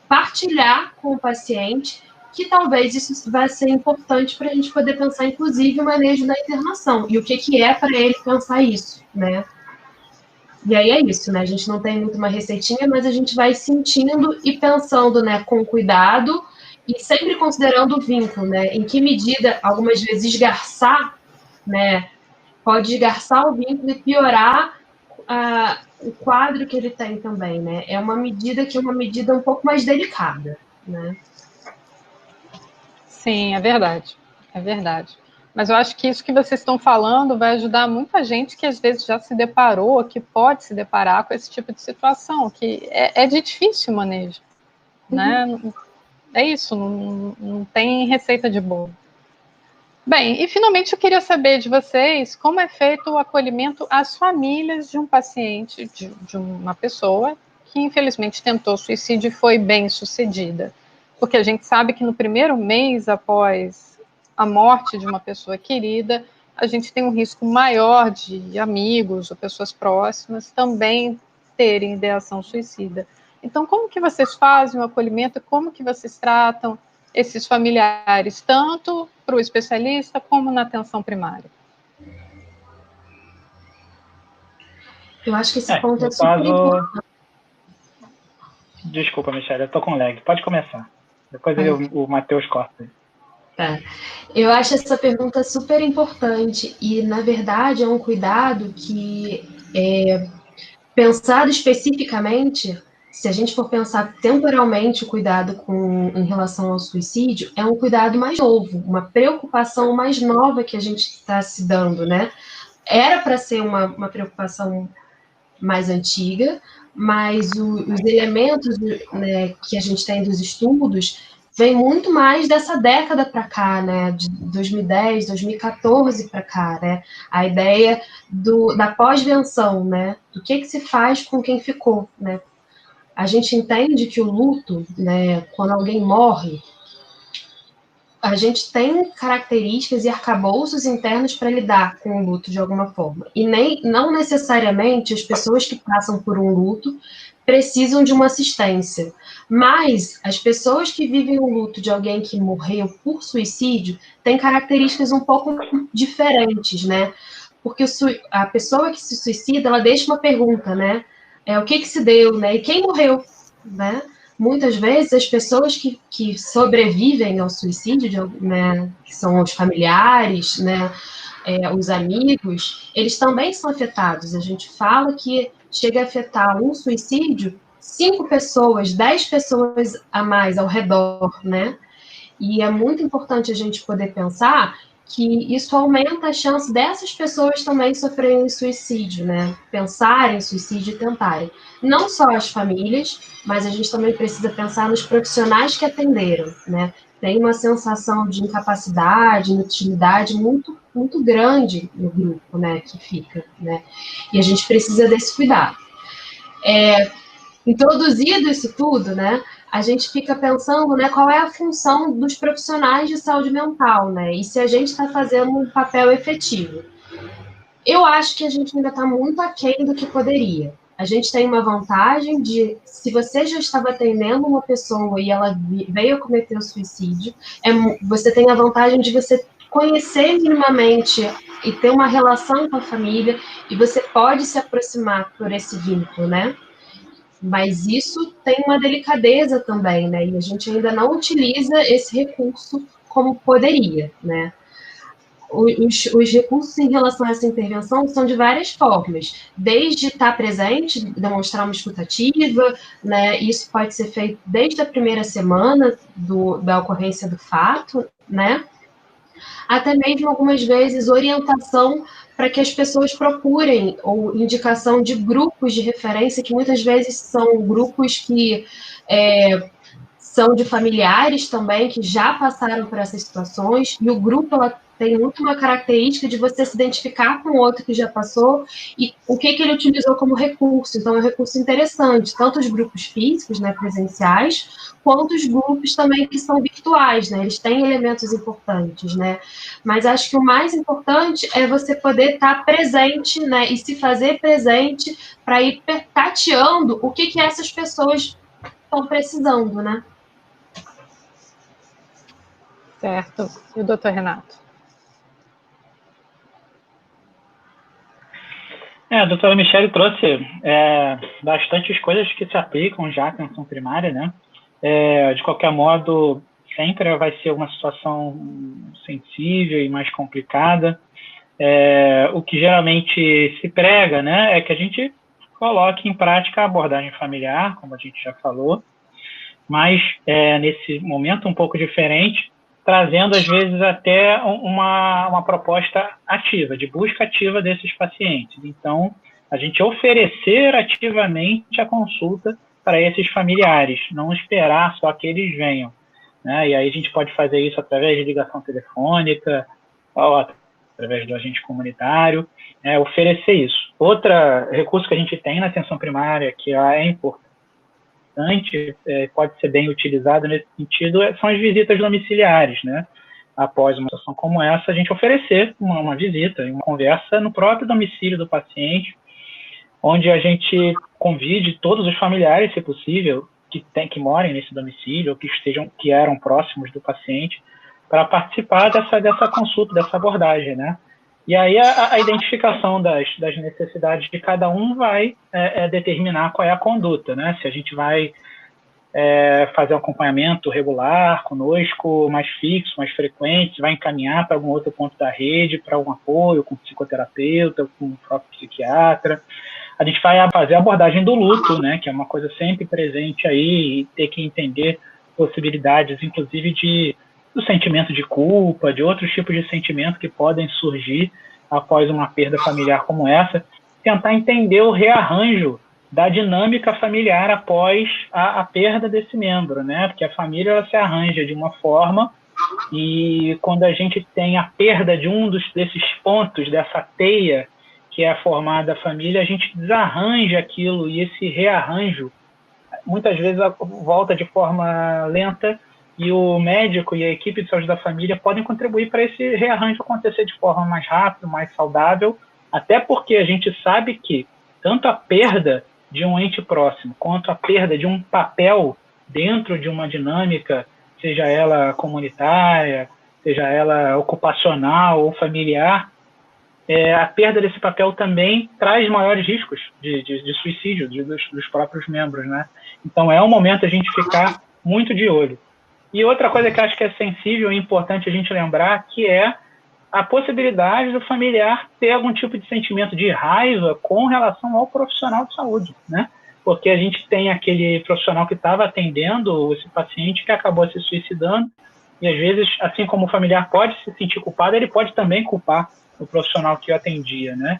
partilhar com o paciente, que talvez isso vai ser importante para a gente poder pensar, inclusive, o manejo da internação. E o que é para ele pensar isso, né? E aí é isso, né? A gente não tem muito uma receitinha, mas a gente vai sentindo e pensando, né, com cuidado e sempre considerando o vínculo, né? Em que medida, algumas vezes, esgarçar, né, pode esgarçar o vínculo e piorar o quadro que ele tem também, né? É uma medida que é uma medida um pouco mais delicada, né? Sim, é verdade. É verdade. Mas eu acho que isso que vocês estão falando vai ajudar muita gente que às vezes já se deparou, que pode se deparar com esse tipo de situação, que é de difícil manejo, né? É isso, não tem receita de bolo. Bem, e finalmente eu queria saber de vocês como é feito o acolhimento às famílias de um paciente, de uma pessoa que infelizmente tentou suicídio e foi bem sucedida. Porque a gente sabe que no primeiro mês após a morte de uma pessoa querida, a gente tem um risco maior de amigos ou pessoas próximas também terem ideação suicida. Então, como que vocês fazem o acolhimento? Como que vocês tratam esses familiares, tanto para o especialista como na atenção primária? Eu acho que esse ponto é super importante. Desculpa, Michelle, eu tô com lag. Pode começar. Depois o Matheus corta. Tá. Eu acho essa pergunta super importante e, na verdade, é um cuidado que, pensado especificamente, se a gente for pensar temporalmente o cuidado em relação ao suicídio, é um cuidado mais novo, uma preocupação mais nova que a gente está se dando, né? Era para ser uma preocupação mais antiga, mas os elementos, né, que a gente tem dos estudos vem muito mais dessa década para cá, né, de 2010, 2014 para cá, né, a ideia da pós-venção, né, do que se faz com quem ficou, né. A gente entende que o luto, né, quando alguém morre, a gente tem características e arcabouços internos para lidar com o luto de alguma forma. E não necessariamente as pessoas que passam por um luto precisam de uma assistência. Mas as pessoas que vivem o luto de alguém que morreu por suicídio têm características um pouco diferentes, né? Porque a pessoa que se suicida, ela deixa uma pergunta, né? O que se deu, né? E quem morreu, né? Muitas vezes as pessoas que sobrevivem ao suicídio, né, que são os familiares, né, os amigos, eles também são afetados. A gente fala que chega a afetar um suicídio 5 pessoas, 10 pessoas a mais ao redor, né? E é muito importante a gente poder pensar que isso aumenta a chance dessas pessoas também sofrerem suicídio, né? Pensarem em suicídio e tentarem. Não só as famílias, mas a gente também precisa pensar nos profissionais que atenderam, né? Tem uma sensação de incapacidade, inutilidade muito, muito grande no grupo, né? Que fica, né? E a gente precisa desse cuidado. Introduzido isso tudo, né, a gente fica pensando, né, qual é a função dos profissionais de saúde mental, né, e se a gente está fazendo um papel efetivo. Eu acho que a gente ainda está muito aquém do que poderia. A gente tem uma vantagem de, se você já estava atendendo uma pessoa e ela veio a cometer o suicídio, você tem a vantagem de você conhecer minimamente e ter uma relação com a família, e você pode se aproximar por esse vínculo, né? Mas isso tem uma delicadeza também, né? E a gente ainda não utiliza esse recurso como poderia, né? Os recursos em relação a essa intervenção são de várias formas, desde estar presente, demonstrar uma escutativa, né? Isso pode ser feito desde a primeira semana da ocorrência do fato, né? Até mesmo, algumas vezes, orientação para que as pessoas procurem, ou indicação de grupos de referência, que muitas vezes são grupos que são de familiares também que já passaram por essas situações, e o grupo ela tem muito uma característica de você se identificar com o outro que já passou e o que ele utilizou como recurso. Então, é um recurso interessante, tanto os grupos físicos, né, presenciais, quanto os grupos também que são virtuais, né? Eles têm elementos importantes, né? Mas acho que o mais importante é você poder estar presente, né, e se fazer presente para ir tateando o que essas pessoas estão precisando, né? Certo. E o doutor Renato? A doutora Michele trouxe bastantes coisas que se aplicam já à atenção primária, né? De qualquer modo, sempre vai ser uma situação sensível e mais complicada. O que geralmente se prega, né, é que a gente coloque em prática a abordagem familiar, como a gente já falou, mas nesse momento um pouco diferente, trazendo às vezes até uma proposta ativa, de busca ativa desses pacientes. Então, a gente oferecer ativamente a consulta para esses familiares, não esperar só que eles venham, né? E aí a gente pode fazer isso através de ligação telefônica, ou através do agente comunitário, oferecer isso. Outro recurso que a gente tem na atenção primária, que é importante, pode ser bem utilizado nesse sentido, são as visitas domiciliares, né? Após uma situação como essa, a gente oferecer uma visita, uma conversa no próprio domicílio do paciente, onde a gente convide todos os familiares, se possível, que morem nesse domicílio, ou que eram próximos do paciente, para participar dessa consulta, dessa abordagem, né? E aí a identificação das necessidades de cada um vai determinar qual é a conduta, né? Se a gente vai fazer um acompanhamento regular conosco, mais fixo, mais frequente, vai encaminhar para algum outro ponto da rede, para algum apoio com o psicoterapeuta, com o próprio psiquiatra. A gente vai fazer a abordagem do luto, né? Que é uma coisa sempre presente aí, e ter que entender possibilidades, inclusive do sentimento de culpa, de outros tipos de sentimento que podem surgir após uma perda familiar como essa, tentar entender o rearranjo da dinâmica familiar após a perda desse membro, né? Porque a família ela se arranja de uma forma e quando a gente tem a perda de desses pontos, dessa teia que é formada a família, a gente desarranja aquilo e esse rearranjo muitas vezes volta de forma lenta e o médico e a equipe de saúde da família podem contribuir para esse rearranjo acontecer de forma mais rápida, mais saudável, até porque a gente sabe que tanto a perda de um ente próximo, quanto a perda de um papel dentro de uma dinâmica, seja ela comunitária, seja ela ocupacional ou familiar, a perda desse papel também traz maiores riscos de suicídio dos próprios membros, né? Então é um momento a gente ficar muito de olho. E outra coisa que eu acho que é sensível e importante a gente lembrar, que é a possibilidade do familiar ter algum tipo de sentimento de raiva com relação ao profissional de saúde, né? Porque a gente tem aquele profissional que estava atendendo esse paciente que acabou se suicidando e às vezes, assim como o familiar pode se sentir culpado, ele pode também culpar o profissional que o atendia, né?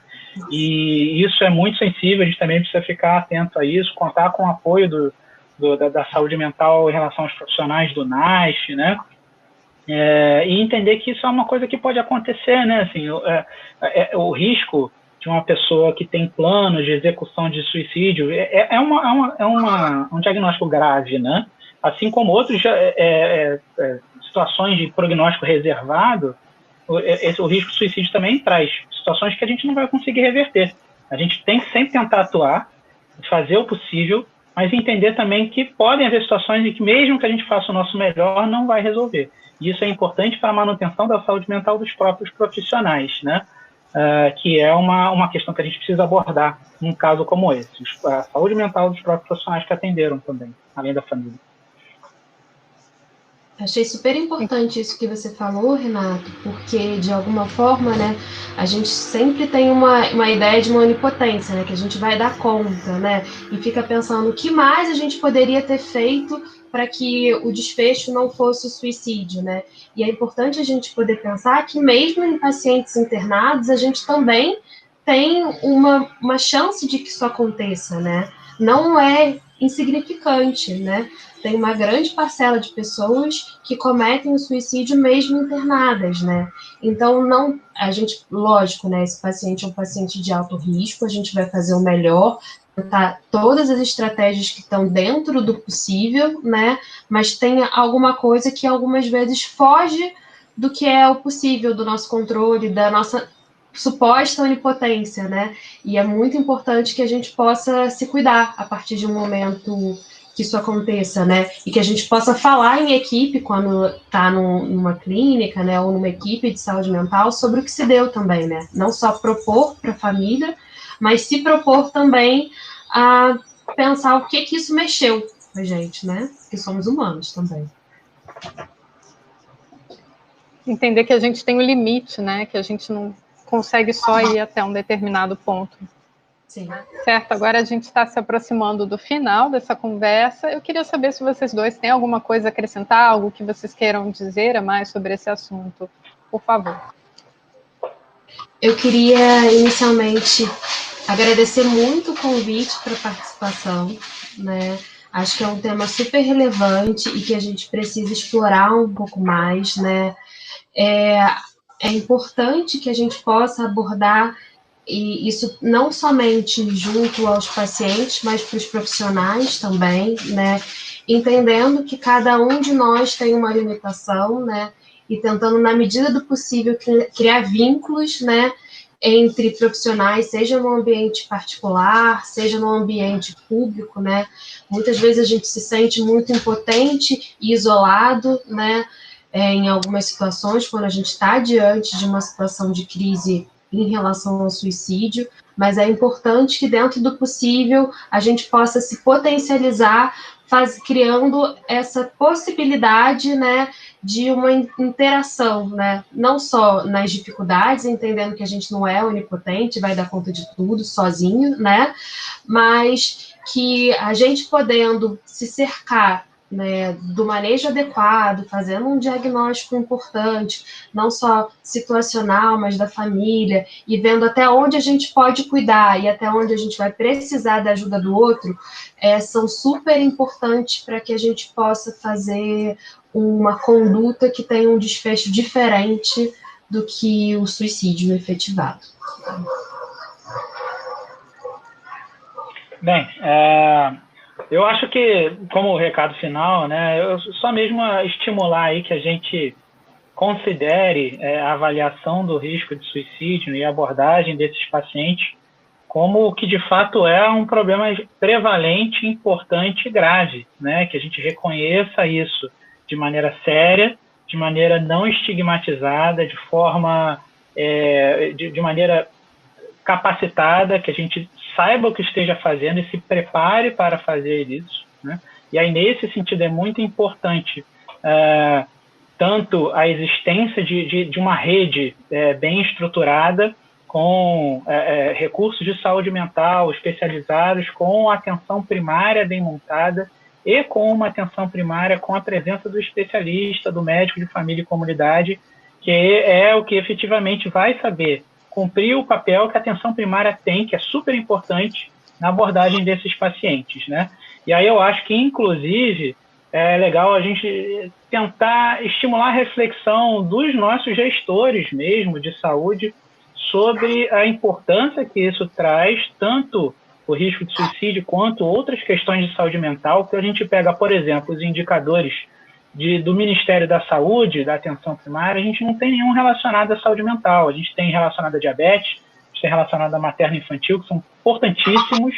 E isso é muito sensível, a gente também precisa ficar atento a isso, contar com o apoio da saúde mental em relação aos profissionais do NASH, né? E entender que isso é uma coisa que pode acontecer, né? Assim, o risco de uma pessoa que tem planos de execução de suicídio um diagnóstico grave, né? Assim como outros situações de prognóstico reservado, o risco de suicídio também traz situações que a gente não vai conseguir reverter. A gente tem que sempre tentar atuar, fazer o possível, mas entender também que podem haver situações em que mesmo que a gente faça o nosso melhor, não vai resolver. E isso é importante para a manutenção da saúde mental dos próprios profissionais, né? Que é uma questão que a gente precisa abordar num caso como esse. A saúde mental dos próprios profissionais que atenderam também, além da família. Achei super importante isso que você falou, Renato, porque, de alguma forma, né, a gente sempre tem uma ideia de uma onipotência, né, que a gente vai dar conta, né, e fica pensando o que mais a gente poderia ter feito para que o desfecho não fosse o suicídio, né, e é importante a gente poder pensar que mesmo em pacientes internados, a gente também tem uma chance de que isso aconteça, né, não é insignificante, né. tem uma grande parcela de pessoas que cometem o suicídio mesmo internadas, né? Então, não, a gente, lógico, né? Esse paciente é um paciente de alto risco, a gente vai fazer o melhor, tentar todas as estratégias que estão dentro do possível, né? Mas tem alguma coisa que algumas vezes foge do que é o possível, do nosso controle, da nossa suposta onipotência, né? E é muito importante que a gente possa se cuidar a partir de um momento que isso aconteça, né? E que a gente possa falar em equipe quando está numa clínica, né? Ou numa equipe de saúde mental sobre o que se deu também, né? Não só propor para a família, mas se propor também a pensar o que isso mexeu com a gente, né? Porque somos humanos também. Entender que a gente tem um limite, né? Que a gente não consegue só ir até um determinado ponto. Sim. Certo, agora a gente está se aproximando do final dessa conversa. Eu queria saber se vocês dois têm alguma coisa a acrescentar, algo que vocês queiram dizer a mais sobre esse assunto. Por favor. Eu queria, inicialmente, agradecer muito o convite para a participação, né? Acho que é um tema super relevante e que a gente precisa explorar um pouco mais, né? É importante que a gente possa abordar e isso não somente junto aos pacientes, mas para os profissionais também, né? Entendendo que cada um de nós tem uma limitação, né? E tentando, na medida do possível, criar vínculos, né? Entre profissionais, seja no ambiente particular, seja no ambiente público, né? Muitas vezes a gente se sente muito impotente e isolado, né? Em algumas situações, quando a gente está diante de uma situação de crise em relação ao suicídio, mas é importante que dentro do possível a gente possa se potencializar, criando essa possibilidade, né, de uma interação, né, não só nas dificuldades, entendendo que a gente não é onipotente, vai dar conta de tudo sozinho, né, mas que a gente podendo se cercar, né, do manejo adequado, fazendo um diagnóstico importante, não só situacional, mas da família, e vendo até onde a gente pode cuidar e até onde a gente vai precisar da ajuda do outro, são super importantes para que a gente possa fazer uma conduta que tenha um desfecho diferente do que o suicídio efetivado. Bem, eu acho que, como recado final, né, eu só mesmo estimular aí que a gente considere a avaliação do risco de suicídio e a abordagem desses pacientes como o que de fato é um problema prevalente, importante e grave, né, que a gente reconheça isso de maneira séria, de maneira não estigmatizada, de forma, de maneira capacitada, que a gente saiba o que esteja fazendo e se prepare para fazer isso, né? E aí, nesse sentido, é muito importante tanto a existência de uma rede bem estruturada, com recursos de saúde mental especializados, com atenção primária bem montada e com uma atenção primária com a presença do especialista, do médico de família e comunidade, que é o que efetivamente vai saber cumprir o papel que a atenção primária tem, que é super importante na abordagem desses pacientes, né? E aí eu acho que, inclusive, é legal a gente tentar estimular a reflexão dos nossos gestores mesmo de saúde sobre a importância que isso traz, tanto o risco de suicídio quanto outras questões de saúde mental, que a gente pega, por exemplo, os indicadores do Ministério da Saúde, da atenção primária, a gente não tem nenhum relacionado à saúde mental. A gente tem relacionado à diabetes, a gente tem relacionado à materno-infantil, que são importantíssimos,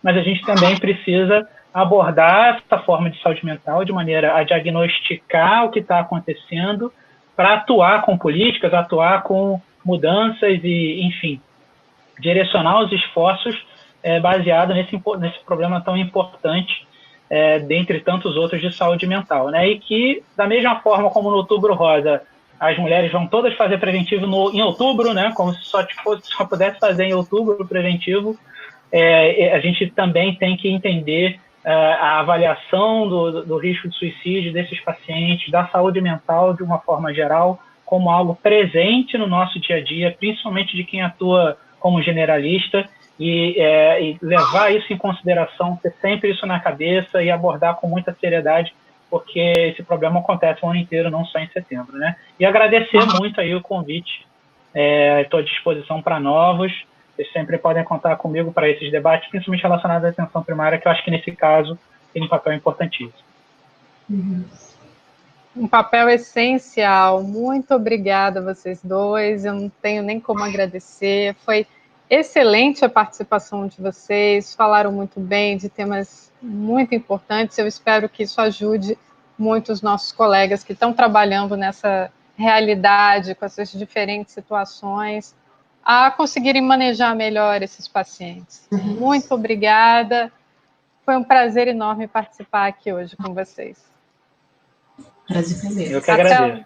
mas a gente também precisa abordar essa forma de saúde mental de maneira a diagnosticar o que está acontecendo para atuar com políticas, atuar com mudanças e, enfim, direcionar os esforços baseado nesse problema tão importante, dentre tantos outros de saúde mental, né? E que, da mesma forma como no Outubro Rosa, as mulheres vão todas fazer preventivo em outubro, né? Como se só pudesse fazer em outubro o preventivo, a gente também tem que entender a avaliação do risco de suicídio desses pacientes, da saúde mental de uma forma geral, como algo presente no nosso dia a dia, principalmente de quem atua como generalista, e levar isso em consideração, ter sempre isso na cabeça e abordar com muita seriedade, porque esse problema acontece o ano inteiro, não só em setembro, né? E agradecer muito aí o convite, estou à disposição para novos, vocês sempre podem contar comigo para esses debates, principalmente relacionados à atenção primária, que eu acho que nesse caso tem um papel importantíssimo. Um papel essencial. Muito obrigada a vocês dois, eu não tenho nem como agradecer, foi excelente a participação de vocês, falaram muito bem de temas muito importantes, eu espero que isso ajude muito os nossos colegas que estão trabalhando nessa realidade, com essas diferentes situações, a conseguirem manejar melhor esses pacientes. Muito obrigada, foi um prazer enorme participar aqui hoje com vocês. Prazer foi meu. Eu que agradeço.